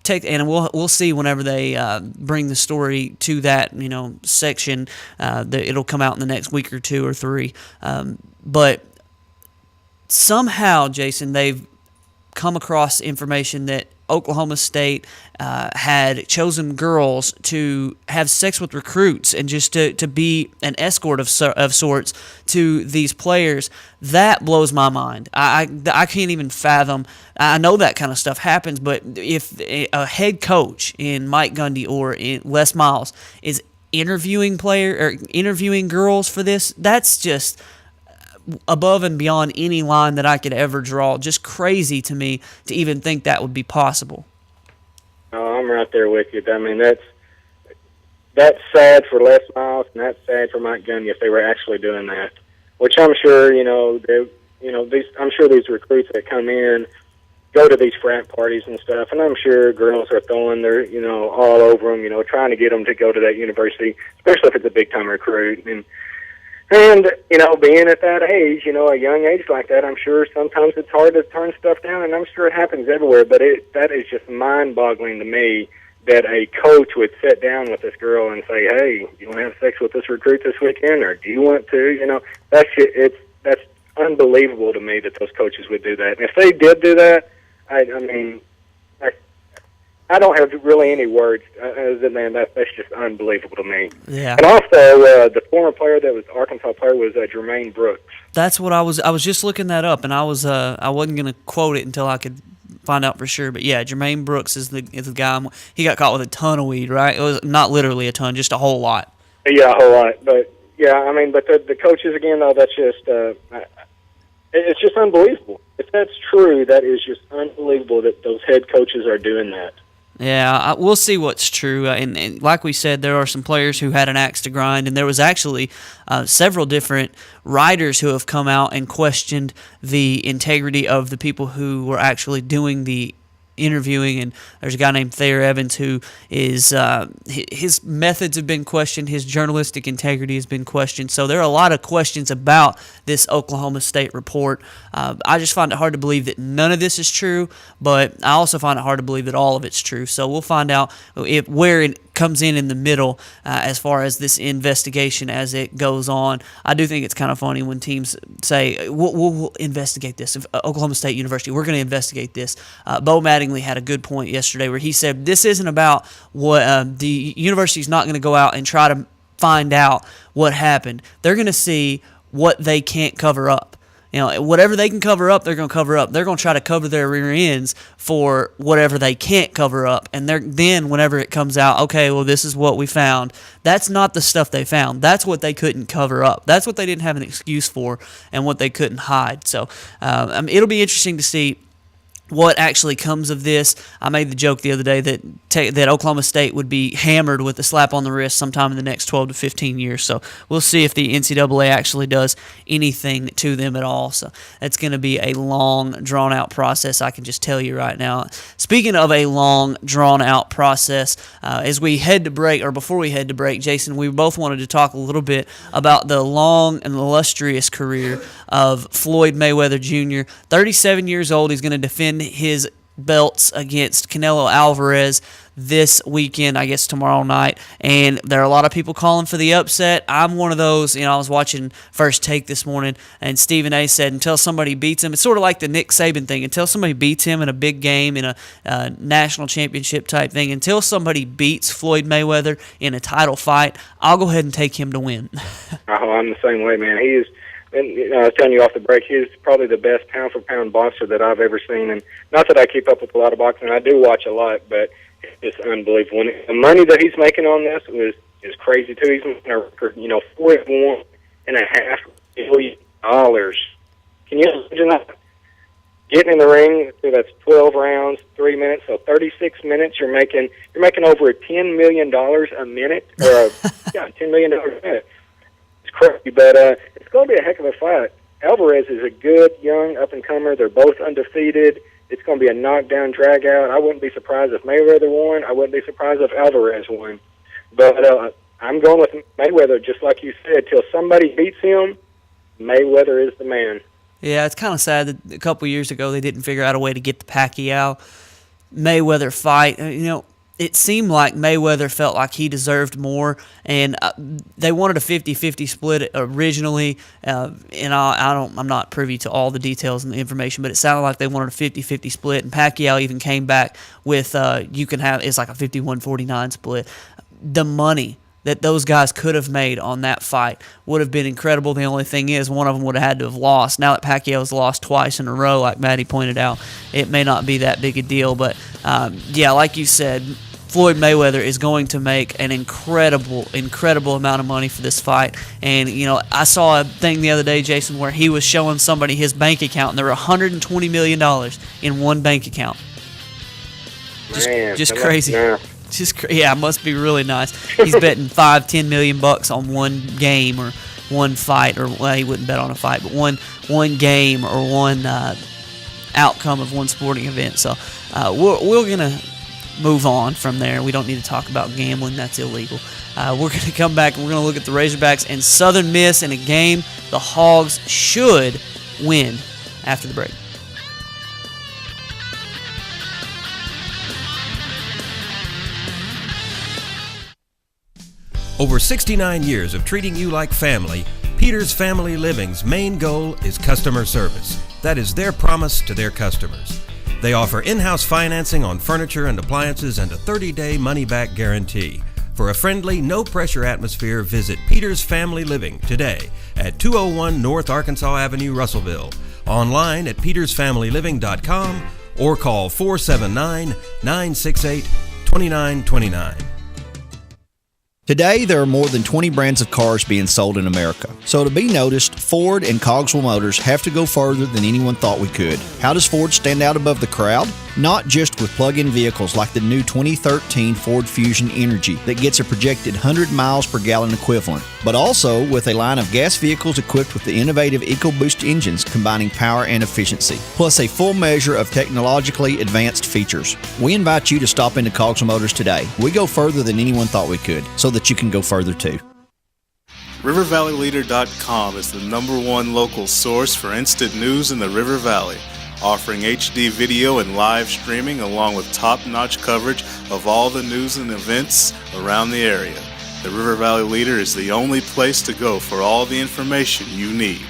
and we'll see whenever they bring the story to that section. It'll come out in the next week or two or three. But somehow, Jason, they've come across information that Oklahoma State had chosen girls to have sex with recruits and just to be an escort of sorts to these players. That blows my mind. I can't even fathom. I know that kind of stuff happens, but if a head coach in Mike Gundy or in Les Miles is interviewing girls for this, that's just above and beyond any line that I could ever draw. Just crazy to me to even think that would be possible. Oh, I'm right there with you. I mean, that's sad for Les Miles, and that's sad for Mike Gundy if they were actually doing that. Which I'm sure, I'm sure these recruits that come in go to these frat parties and stuff, and I'm sure girls are throwing their, all over them, trying to get them to go to that university, especially if it's a big-time recruit. And being at that age, a young age like that, I'm sure sometimes it's hard to turn stuff down, and I'm sure it happens everywhere. But that is just mind-boggling to me that a coach would sit down with this girl and say, "Hey, you want to have sex with this recruit this weekend, or do you want to?" That's unbelievable to me that those coaches would do that. And if they did do that, I I don't have really any words other than that's just unbelievable to me. Yeah. And also, the former player that was Arkansas player was Jermaine Brooks. That's what I was just looking that up, and I wasn't going to quote it until I could find out for sure. But yeah, Jermaine Brooks is the guy. He got caught with a ton of weed, right? It was not literally a ton, just a whole lot. Yeah, a whole lot. But yeah, I mean, but the coaches again, though, that's just it's just unbelievable. If that's true, that is just unbelievable that those head coaches are doing that. Yeah, we'll see what's true. And like we said, there are some players who had an axe to grind, and there was actually several different writers who have come out and questioned the integrity of the people who were actually doing the interviewing. And there's a guy named Thayer Evans who is his methods have been questioned, his journalistic integrity has been questioned. So there are a lot of questions about this Oklahoma State report. I just find it hard to believe that none of this is true, but I also find it hard to believe that all of it's true. So we'll find out where it comes in the middle as far as this investigation as it goes on. I do think it's kind of funny when teams say, we'll investigate this. If Oklahoma State University, we're going to investigate this. Bo Mattingly had a good point yesterday where he said this isn't about what the university's not going to go out and try to find out what happened. They're going to see what they can't cover up. You know, whatever they can cover up, they're going to cover up. They're going to try to cover their rear ends for whatever they can't cover up. And then whenever it comes out, okay, well, this is what we found. That's not the stuff they found. That's what they couldn't cover up. That's what they didn't have an excuse for and what they couldn't hide. So it'll be interesting to see what actually comes of this. I made the joke the other day that Oklahoma State would be hammered with a slap on the wrist sometime in the next 12 to 15 years. So we'll see if the NCAA actually does anything to them at all. So it's going to be a long, drawn-out process, I can just tell you right now. Speaking of a long, drawn-out process, as we head to break, or before we head to break, Jason, we both wanted to talk a little bit about the long and illustrious career of Floyd Mayweather Jr. 37 years old. He's going to defend his belts against Canelo Alvarez this weekend, I guess tomorrow night, and there are a lot of people calling for the upset. I'm one of those. I was watching First Take this morning, and Stephen A. said until somebody beats him, it's sort of like the Nick Saban thing, until somebody beats him in a big game, in a national championship type thing, until somebody beats Floyd Mayweather in a title fight, I'll go ahead and take him to win. Oh, I'm the same way, man. He is. And I was telling you off the break, he's probably the best pound-for-pound boxer that I've ever seen. And not that I keep up with a lot of boxing, I do watch a lot, but it's unbelievable. And the money that he's making on this is crazy too. He's making a record, $41.5 billion. Can you imagine that? Getting in the ring, that's 12 rounds, 3 minutes, so 36 minutes. You're making over $10 million a minute, or $10 million a minute. Crazy, but it's going to be a heck of a fight. Alvarez is a good, young, up-and-comer. They're both undefeated. It's going to be a knockdown, drag-out. I wouldn't be surprised if Mayweather won. I wouldn't be surprised if Alvarez won. But I'm going with Mayweather, just like you said. Till somebody beats him, Mayweather is the man. Yeah, it's kind of sad that a couple years ago they didn't figure out a way to get the Pacquiao-Mayweather fight. It seemed like Mayweather felt like he deserved more, and they wanted a 50-50 split originally, and I'm not privy to all the details and the information, but it sounded like they wanted a 50-50 split, and Pacquiao even came back with it's like a 51-49 split. The money that those guys could have made on that fight would have been incredible. The only thing is one of them would have had to have lost. Now that Pacquiao's lost twice in a row, like Maddie pointed out, it may not be that big a deal. But, like you said, Floyd Mayweather is going to make an incredible amount of money for this fight. And, I saw a thing the other day, Jason, where he was showing somebody his bank account, and there were $120 million in one bank account. Just crazy. It must be really nice. He's betting $5-10 million on one game or one fight, or he wouldn't bet on a fight, but one game or one outcome of one sporting event. So we're gonna move on from there. We don't need to talk about gambling. That's illegal. We're going to come back and we're going to look at the Razorbacks and Southern Miss in a game the Hogs should win after the break. Over 69 years of treating you like family, Peter's Family Living's main goal is customer service. That is their promise to their customers. They offer in-house financing on furniture and appliances and a 30-day money-back guarantee. For a friendly, no-pressure atmosphere, visit Peter's Family Living today at 201 North Arkansas Avenue, Russellville. Online at petersfamilyliving.com or call 479-968-2929. Today, there are more than 20 brands of cars being sold in America. So to be noticed, Ford and Cogswell Motors have to go further than anyone thought we could. How does Ford stand out above the crowd? Not just with plug-in vehicles like the new 2013 Ford Fusion Energy that gets a projected 100 miles per gallon equivalent, but also with a line of gas vehicles equipped with the innovative EcoBoost engines combining power and efficiency, plus a full measure of technologically advanced features. We invite you to stop into Cogswell Motors today. We go further than anyone thought we could, so that you can go further too. RiverValleyLeader.com is the #1 local source for instant news in the River Valley, offering HD video and live streaming along with top-notch coverage of all the news and events around the area. The River Valley Leader is the only place to go for all the information you need.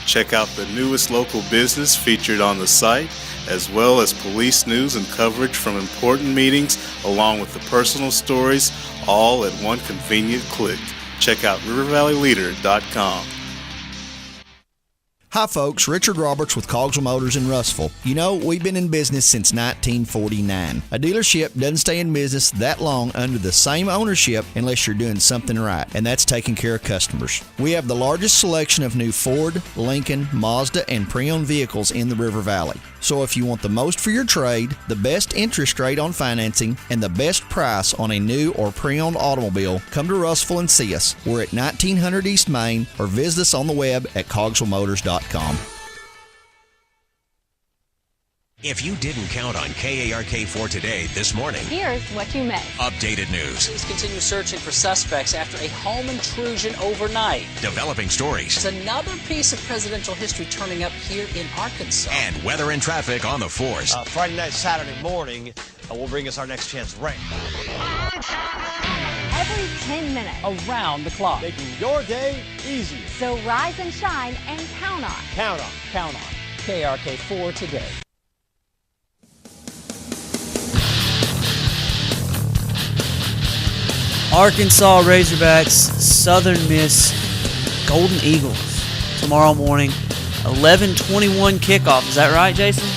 Check out the newest local business featured on the site, as well as police news and coverage from important meetings, along with the personal stories, all at one convenient click. Check out RiverValleyLeader.com. Hi folks, Richard Roberts with Cogswell Motors in Russellville. You know, we've been in business since 1949. A dealership doesn't stay in business that long under the same ownership unless you're doing something right, and that's taking care of customers. We have the largest selection of new Ford, Lincoln, Mazda, and pre-owned vehicles in the River Valley. So if you want the most for your trade, the best interest rate on financing, and the best price on a new or pre-owned automobile, come to Russellville and see us. We're at 1900 East Main, or visit us on the web at cogswellmotors.com. If you didn't count on KARK4 today this morning, Here's what you missed. updated news, Police continue searching for suspects after a home intrusion overnight. developing stories, There's another piece of presidential history turning up here in Arkansas. and weather and traffic on the force. Friday night, Saturday morning will bring us our next chance of rain. Every 10 minutes. Around the clock. Making your day easier. So rise and shine and count on. Count on. Count on KRK4 today. Arkansas Razorbacks, Southern Miss, Golden Eagles. Tomorrow morning, 11:21 kickoff. Is that right, Jason?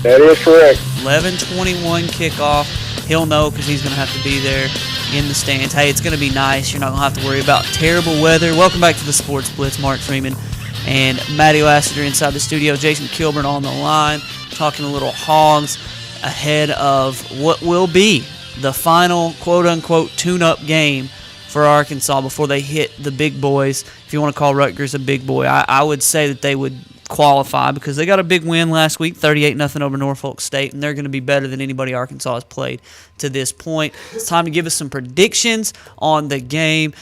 That is correct. 11:21 kickoff. He'll know because he's going to have to be there in the stands. Hey, it's going to be nice. You're not going to have to worry about terrible weather. Welcome back to the Sports Blitz. Mark Freeman and Matty Lassiter inside the studio. Jason Kilburn on the line, talking a little Hogs ahead of what will be the final quote-unquote tune-up game for Arkansas before they hit the big boys. If you want to call Rutgers a big boy, I would say that they would qualify because they got a big win last week, 38-0 over Norfolk State, and they're going to be better than anybody Arkansas has played to this point. It's time to give us some predictions on the game.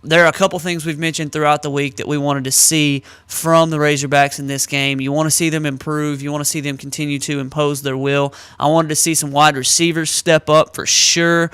There are a couple things we've mentioned throughout the week that we wanted to see from the Razorbacks in this game. You want to see them improve. You want to see them continue to impose their will. I wanted to see some wide receivers step up for sure.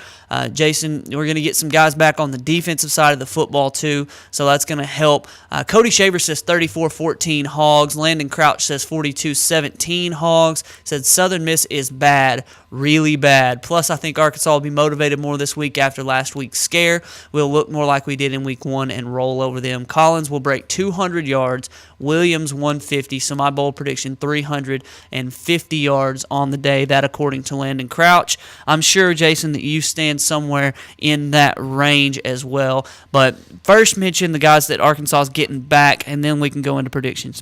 Jason, we're going to get some guys back on the defensive side of the football too, so that's going to help. Cody Shaver says 34-14 Hogs. Landon Crouch says 42-17 Hogs. Said Southern Miss is bad, really bad. Plus, I think Arkansas will be motivated more this week after last week's scare. We'll look more like we did in week one and roll over them. Collins will break 200 yards. Williams 150. So my bold prediction, 350 yards on the day. That according to Landon Crouch. I'm sure, Jason, that you stand somewhere in that range as well. But first mention the guys that Arkansas is getting back, and then we can go into predictions.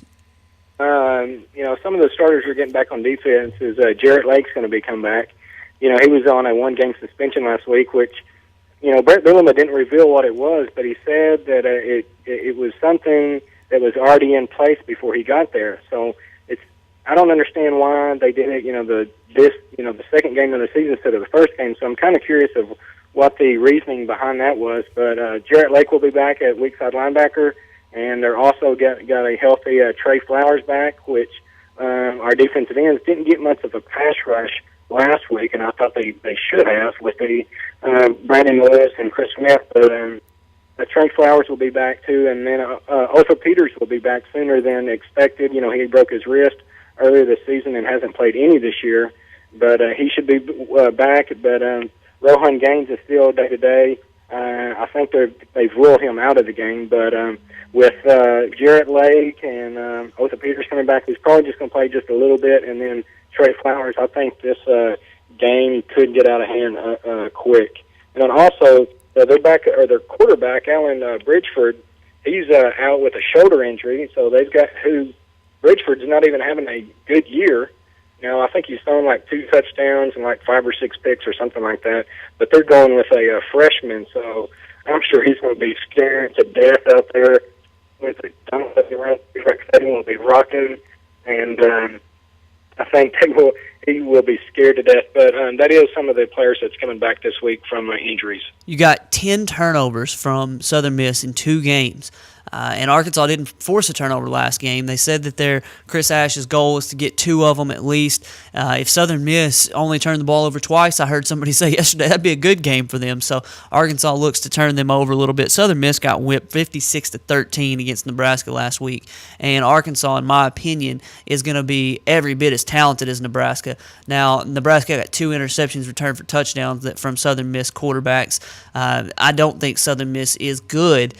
Some of the starters are getting back on defense. Jarrett Lake's going to be coming back. He was on a one-game suspension last week, which, Brett Bielema didn't reveal what it was, but he said that it was something that was already in place before he got there. So I don't understand why they did it. The second game of the season instead of the first game. So I'm kind of curious of what the reasoning behind that was. But Jarrett Lake will be back at weak side linebacker, and they're also got a healthy Trey Flowers back, which our defensive ends didn't get much of a pass rush last week, and I thought they should have with the Brandon Lewis and Chris Smith. But Trey Flowers will be back too, and then Otho Peters will be back sooner than expected. He broke his wrist earlier this season and hasn't played any this year. But he should be back. But Rohan Gaines is still day-to-day. I think they've ruled him out of the game. But with Jarrett Lake and Otha Peters coming back, he's probably just going to play just a little bit. And then Trey Flowers, I think this game could get out of hand quick. And then also, their quarterback, Alan Bridgeford, he's out with a shoulder injury. So they've got Bridgeford's not even having a good year. Now, I think he's thrown like 2 touchdowns and like 5 or 6 picks or something like that. But they're going with a freshman, so I'm sure he's going to be scared to death out there. With the setting will be rocking, and I think he will be scared to death. But that is some of the players that's coming back this week from injuries. You got 10 turnovers from Southern Miss in 2 games. And Arkansas didn't force a turnover last game. They said that Chris Ash's goal is to get 2 of them at least. If Southern Miss only turned the ball over twice, I heard somebody say yesterday, that'd be a good game for them. So Arkansas looks to turn them over a little bit. Southern Miss got whipped 56-13 against Nebraska last week. And Arkansas, in my opinion, is going to be every bit as talented as Nebraska. Now, Nebraska got 2 interceptions returned for touchdowns from Southern Miss quarterbacks. I don't think Southern Miss is good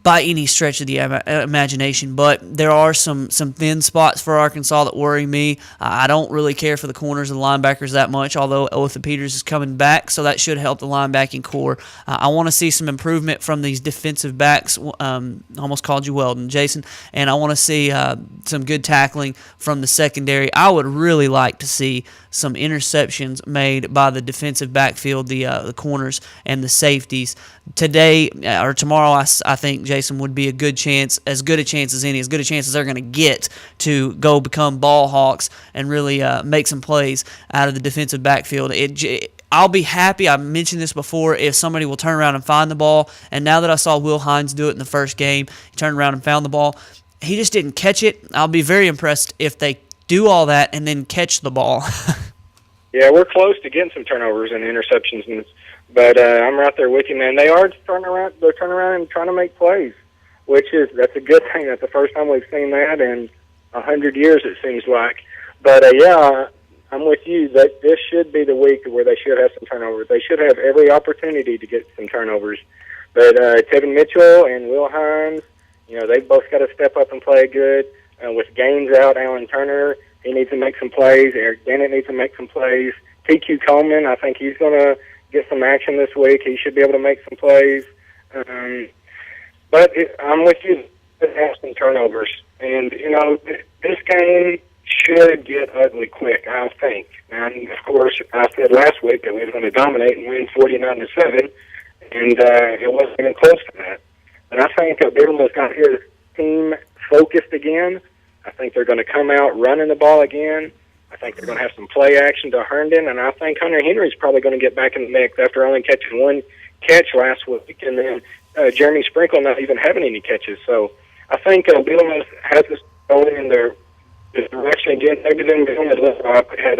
by any stretch of the imagination, but there are some thin spots for Arkansas that worry me. I don't really care for the corners and linebackers that much, although Otha Peters is coming back, so that should help the linebacking core. I want to see some improvement from these defensive backs. Almost called you Weldon, Jason. And I want to see some good tackling from the secondary. I would really like to see some interceptions made by the defensive backfield, the corners and the safeties. Today or tomorrow, I think, Jason, would be a good chance, as good a chance as any, as good a chance as they're going to get to go become ball hawks and really make some plays out of the defensive backfield. I'll be happy, I mentioned this before, if somebody will turn around and find the ball. And now that I saw Will Hines do it in the first game, he turned around and found the ball. He just didn't catch it. I'll be very impressed if they do all that and then catch the ball. Yeah, we're close to getting some turnovers and interceptions, but I'm right there with you, man. They are turning around. They're turning around and trying to make plays, that's a good thing. That's the first time we've seen that in 100 years, it seems like. But yeah, I'm with you that this should be the week where they should have some turnovers. They should have every opportunity to get some turnovers. But Tevin Mitchell and Will Hines, they've both got to step up and play good. With Gaines out, Alan Turner, he needs to make some plays. Eric Dennett needs to make some plays. TQ Coleman, I think he's going to get some action this week. He should be able to make some plays. But I'm with you. It has some turnovers. And, this game should get ugly quick, I think. And, of course, I said last week that we were going to dominate and win 49-7, and it wasn't even close to that. And I think Biddleman's got his team focused again. I think they're going to come out running the ball again. I think they're going to have some play action to Herndon, and I think Hunter Henry's probably going to get back in the mix after only catching 1 catch last week, and then Jeremy Sprinkle not even having any catches. So I think Biddleman has this going in their direction again. Maybe then Biddleman had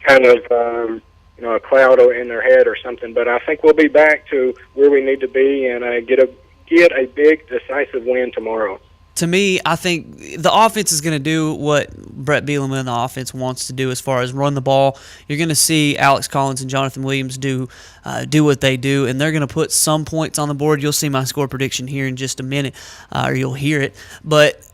kind of a cloud in their head or something, but I think we'll be back to where we need to be and get a big, decisive win tomorrow. To me, I think the offense is going to do what Brett Bielema and the offense wants to do as far as run the ball. You're going to see Alex Collins and Jonathan Williams do what they do, and they're going to put some points on the board. You'll see my score prediction here in just a minute, or you'll hear it. But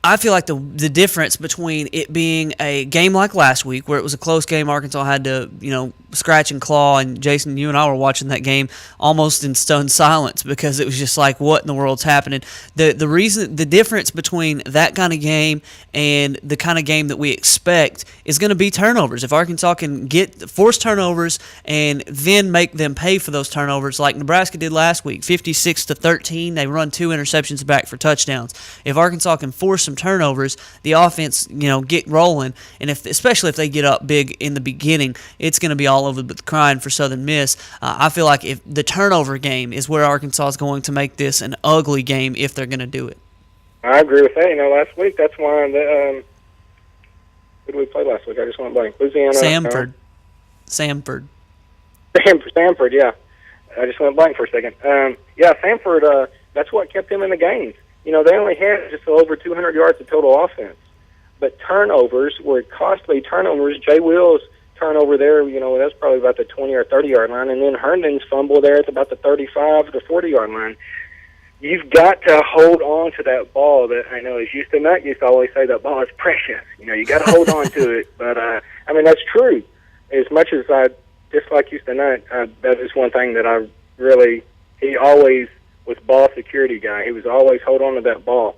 I feel like the difference between it being a game like last week, where it was a close game, Arkansas had to, scratch and claw, and Jason, you and I were watching that game almost in stunned silence because it was just like, what in the world's happening? The difference between that kind of game and the kind of game that we expect is going to be turnovers. If Arkansas can force turnovers and then make them pay for those turnovers, like Nebraska did last week, 56-13, they run 2 interceptions back for touchdowns. If Arkansas can force some turnovers, the offense, get rolling, and especially if they get up big in the beginning, it's going to be all over the crying for Southern Miss. I feel like if the turnover game is where Arkansas is going to make this an ugly game if they're going to do it. I agree with that. Last week, that's why who did we play last week? I just went blank. Louisiana. Samford, yeah. I just went blank for a second. Samford, that's what kept him in the game. They only had just over 200 yards of total offense. but turnovers were costly turnovers. Jay Will's turnover there, that's probably about the 20 or 30-yard line, and then Herndon's fumble there at about the 35 to 40-yard line. You've got to hold on to that ball. That I know, as Houston Nutt used to always say, that ball is precious. You got to hold on to it. But, that's true. As much as I dislike Houston Nutt, that is one thing that he always was ball security guy. He was always hold on to that ball.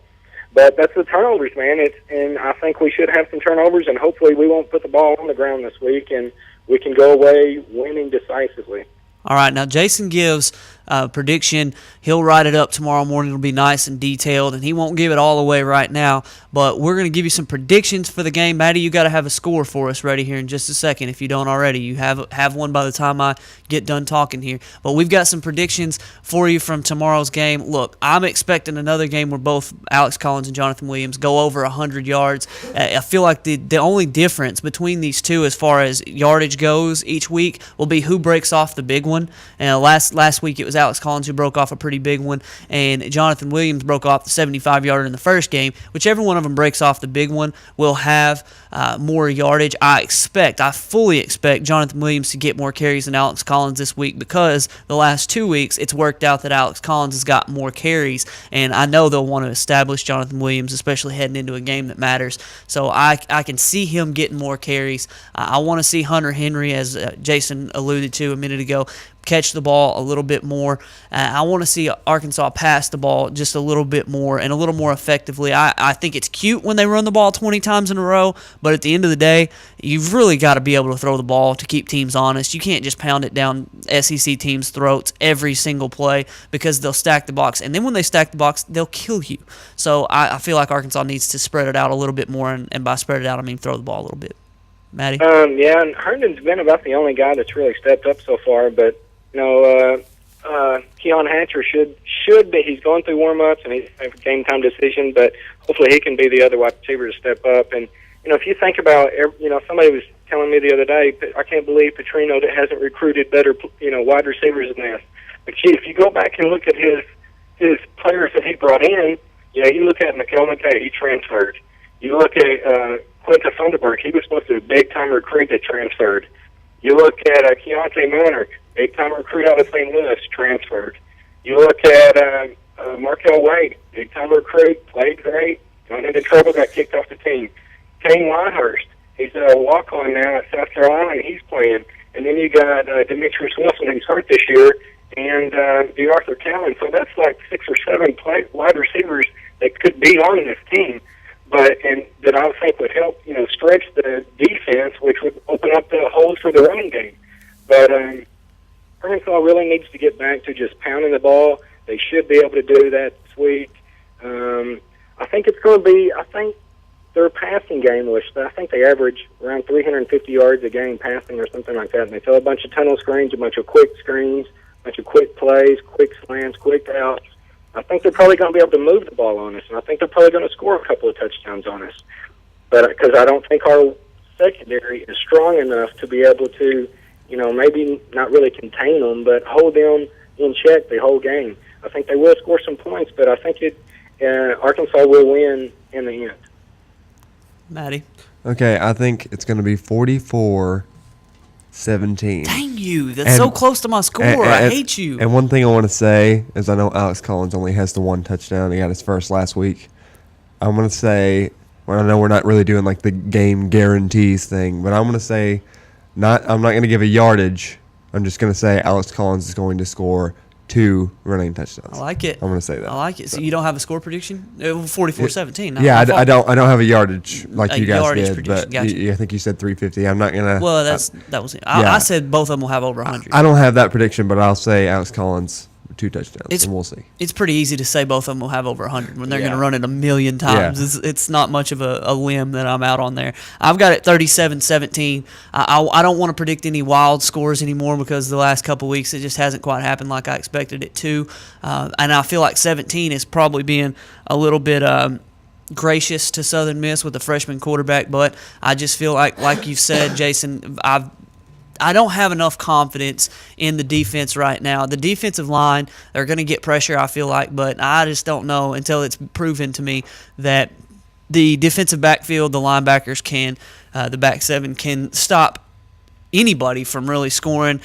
But that's the turnovers, man. And I think we should have some turnovers, and hopefully we won't put the ball on the ground this week, and we can go away winning decisively. All right, now Jason gives a prediction. He'll write it up tomorrow morning. It'll be nice and detailed, and he won't give it all away right now, but we're going to give you some predictions for the game. Maddie, you got to have a score for us ready here in just a second. If you don't already, you have one by the time I get done talking here. But we've got some predictions for you from tomorrow's game. Look, I'm expecting another game where both Alex Collins and Jonathan Williams go over 100 yards. I feel like the only difference between these two as far as yardage goes each week will be who breaks off the big one. Last week it was Alex Collins who broke off a pretty big one, and Jonathan Williams broke off the 75-yarder in the first game. Whichever one of them breaks off the big one will have more yardage. I fully expect Jonathan Williams to get more carries than Alex Collins this week, because the last 2 weeks it's worked out that Alex Collins has got more carries, and I know they'll want to establish Jonathan Williams, especially heading into a game that matters. So I can see him getting more carries. I want to see Hunter Henry, as Jason alluded to a minute ago, catch the ball a little bit more. I want to see Arkansas pass the ball just a little bit more and a little more effectively. I think it's cute when they run the ball 20 times in a row, but at the end of the day, you've really got to be able to throw the ball to keep teams honest. You can't just pound it down SEC teams' throats every single play, because they'll stack the box, and then when they stack the box, they'll kill you. So I feel like Arkansas needs to spread it out a little bit more, and by spread it out, I mean throw the ball a little bit. Maddie? Yeah, and Herndon's been about the only guy that's really stepped up so far, but Keon Hatcher should be. He's going through warm-ups, and he's a game-time decision, but hopefully he can be the other wide receiver to step up. And, if you think about, somebody was telling me the other day, I can't believe Petrino hasn't recruited better, wide receivers than this. But, gee, if you go back and look at his players that he brought in, you look at Mikael McKay, he transferred. You look at Quintus Thunderberg, he was supposed to be a big-time recruit that transferred. You look at Keontae Manor, big-time recruit out of St. Louis, transferred. You look at Markel Wade, big-time recruit, played great, got into trouble, got kicked off the team. Kane Wyhurst, he's a walk-on now at South Carolina, and he's playing. And then you got Demetrius Wilson, who's hurt this year, and Arthur Callan. So that's like 6 or 7 wide receivers that could be on this team, and that I think would help, stretch the defense, which would open up the holes for the running game. But Arkansas really needs to get back to just pounding the ball. They should be able to do that this week. I think it's going to be, their passing game, which I think they average around 350 yards a game passing or something like that. And they throw a bunch of tunnel screens, a bunch of quick screens, a bunch of quick plays, quick slants, quick outs. I think they're probably going to be able to move the ball on us, and I think they're probably going to score a couple of touchdowns on us. But because I don't think our secondary is strong enough to be able to, maybe not really contain them, but hold them in check the whole game. I think they will score some points, but I think Arkansas will win in the end. Maddie? Okay, I think it's going to be 44-17. Dang you, that's so close to my score. I hate you. And one thing I want to say is I know Alex Collins only has the one touchdown. He got his first last week. I'm going to say, I know we're not really doing like the game guarantees thing, but I'm going to say, I'm not going to give a yardage. I'm just going to say Alex Collins is going to score 2 running touchdowns. I like it. I'm going to say that. I like it. So you don't have a score prediction? 44-17. Yeah, I don't have a yardage like you guys did, prediction. but Gotcha. I think you said 350. I'm not going to. Well, that was it. I said both of them will have over 100. I don't have that prediction, but I'll say Alex Collins 2 touchdowns, and we'll see. It's pretty easy to say both of them will have over 100 when they're going to run it a million times. Yeah. It's not much of a limb that I'm out on there. I've got it 37-17. I don't want to predict any wild scores anymore because the last couple of weeks it just hasn't quite happened like I expected it to. And I feel like 17 is probably being a little bit gracious to Southern Miss with the freshman quarterback, but I just feel like you've said, Jason, I don't have enough confidence in the defense right now. The defensive line, they're going to get pressure, I feel like, but I just don't know until it's proven to me that the defensive backfield, the linebackers can, the back seven can stop anybody from really scoring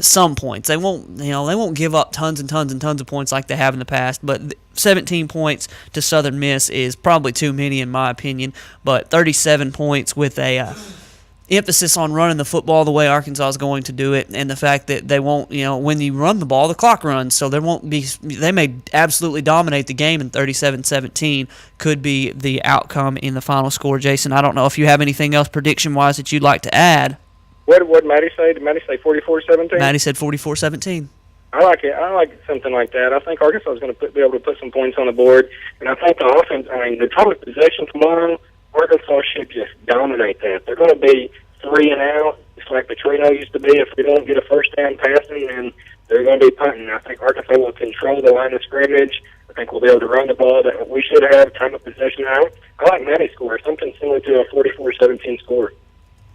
some points. They won't give up tons and tons and tons of points like they have in the past, but 17 points to Southern Miss is probably too many in my opinion, but 37 points with a emphasis on running the football the way Arkansas is going to do it, and the fact that they won't, when you run the ball, the clock runs, so they may absolutely dominate the game, and 37-17 could be the outcome in the final score. Jason, I don't know if you have anything else prediction-wise that you'd like to add. What did Maddie say? Did Maddie say 44-17? Maddie said 44-17. I like it. I like something like that. I think Arkansas is going to be able to put some points on the board, and I think the offense. The total possession tomorrow, Arkansas should just dominate that. They're going to be 3 and out. It's like the Trino used to be. If we don't get a first down passing, then they're going to be punting. I think Arkansas will control the line of scrimmage. I think we'll be able to run the ball that we should have. Time of possession out. I like Maddie's score, something similar to a 44-17 score.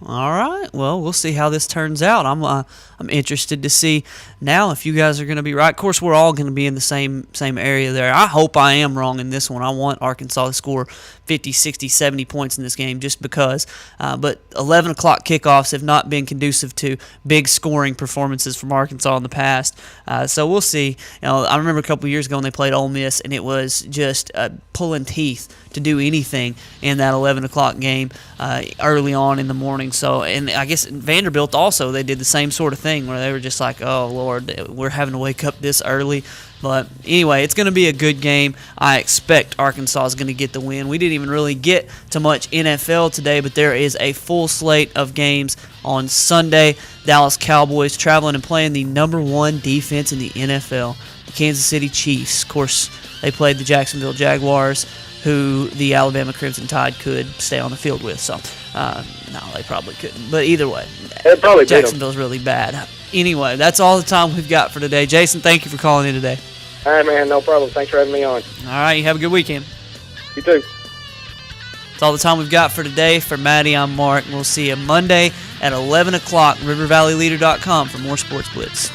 All right. Well, we'll see how this turns out. I'm interested to see now if you guys are going to be right. Of course, we're all going to be in the same area there. I hope I am wrong in this one. I want Arkansas to score 50, 60, 70 points in this game just because. But 11 o'clock kickoffs have not been conducive to big scoring performances from Arkansas in the past. So we'll see. I remember a couple years ago when they played Ole Miss, and it was just pulling teeth to do anything in that 11 o'clock game early on in the morning. So, and I guess Vanderbilt also, they did the same sort of thing where they were just like, oh, Lord, we're having to wake up this early. But anyway, it's going to be a good game. I expect Arkansas is going to get the win. We didn't even really get to much NFL today, but there is a full slate of games on Sunday. Dallas Cowboys traveling and playing the number 1 defense in the NFL, the Kansas City Chiefs. Of course, they played the Jacksonville Jaguars, who the Alabama Crimson Tide could stay on the field with. So, no, they probably couldn't. But either way, Jacksonville's really bad. Anyway, that's all the time we've got for today. Jason, thank you for calling in today. All right, man, no problem. Thanks for having me on. All right, you have a good weekend. You too. That's all the time we've got for today. For Maddie, I'm Mark. We'll see you Monday at 11 o'clock, rivervalleyleader.com for more Sports Blitz.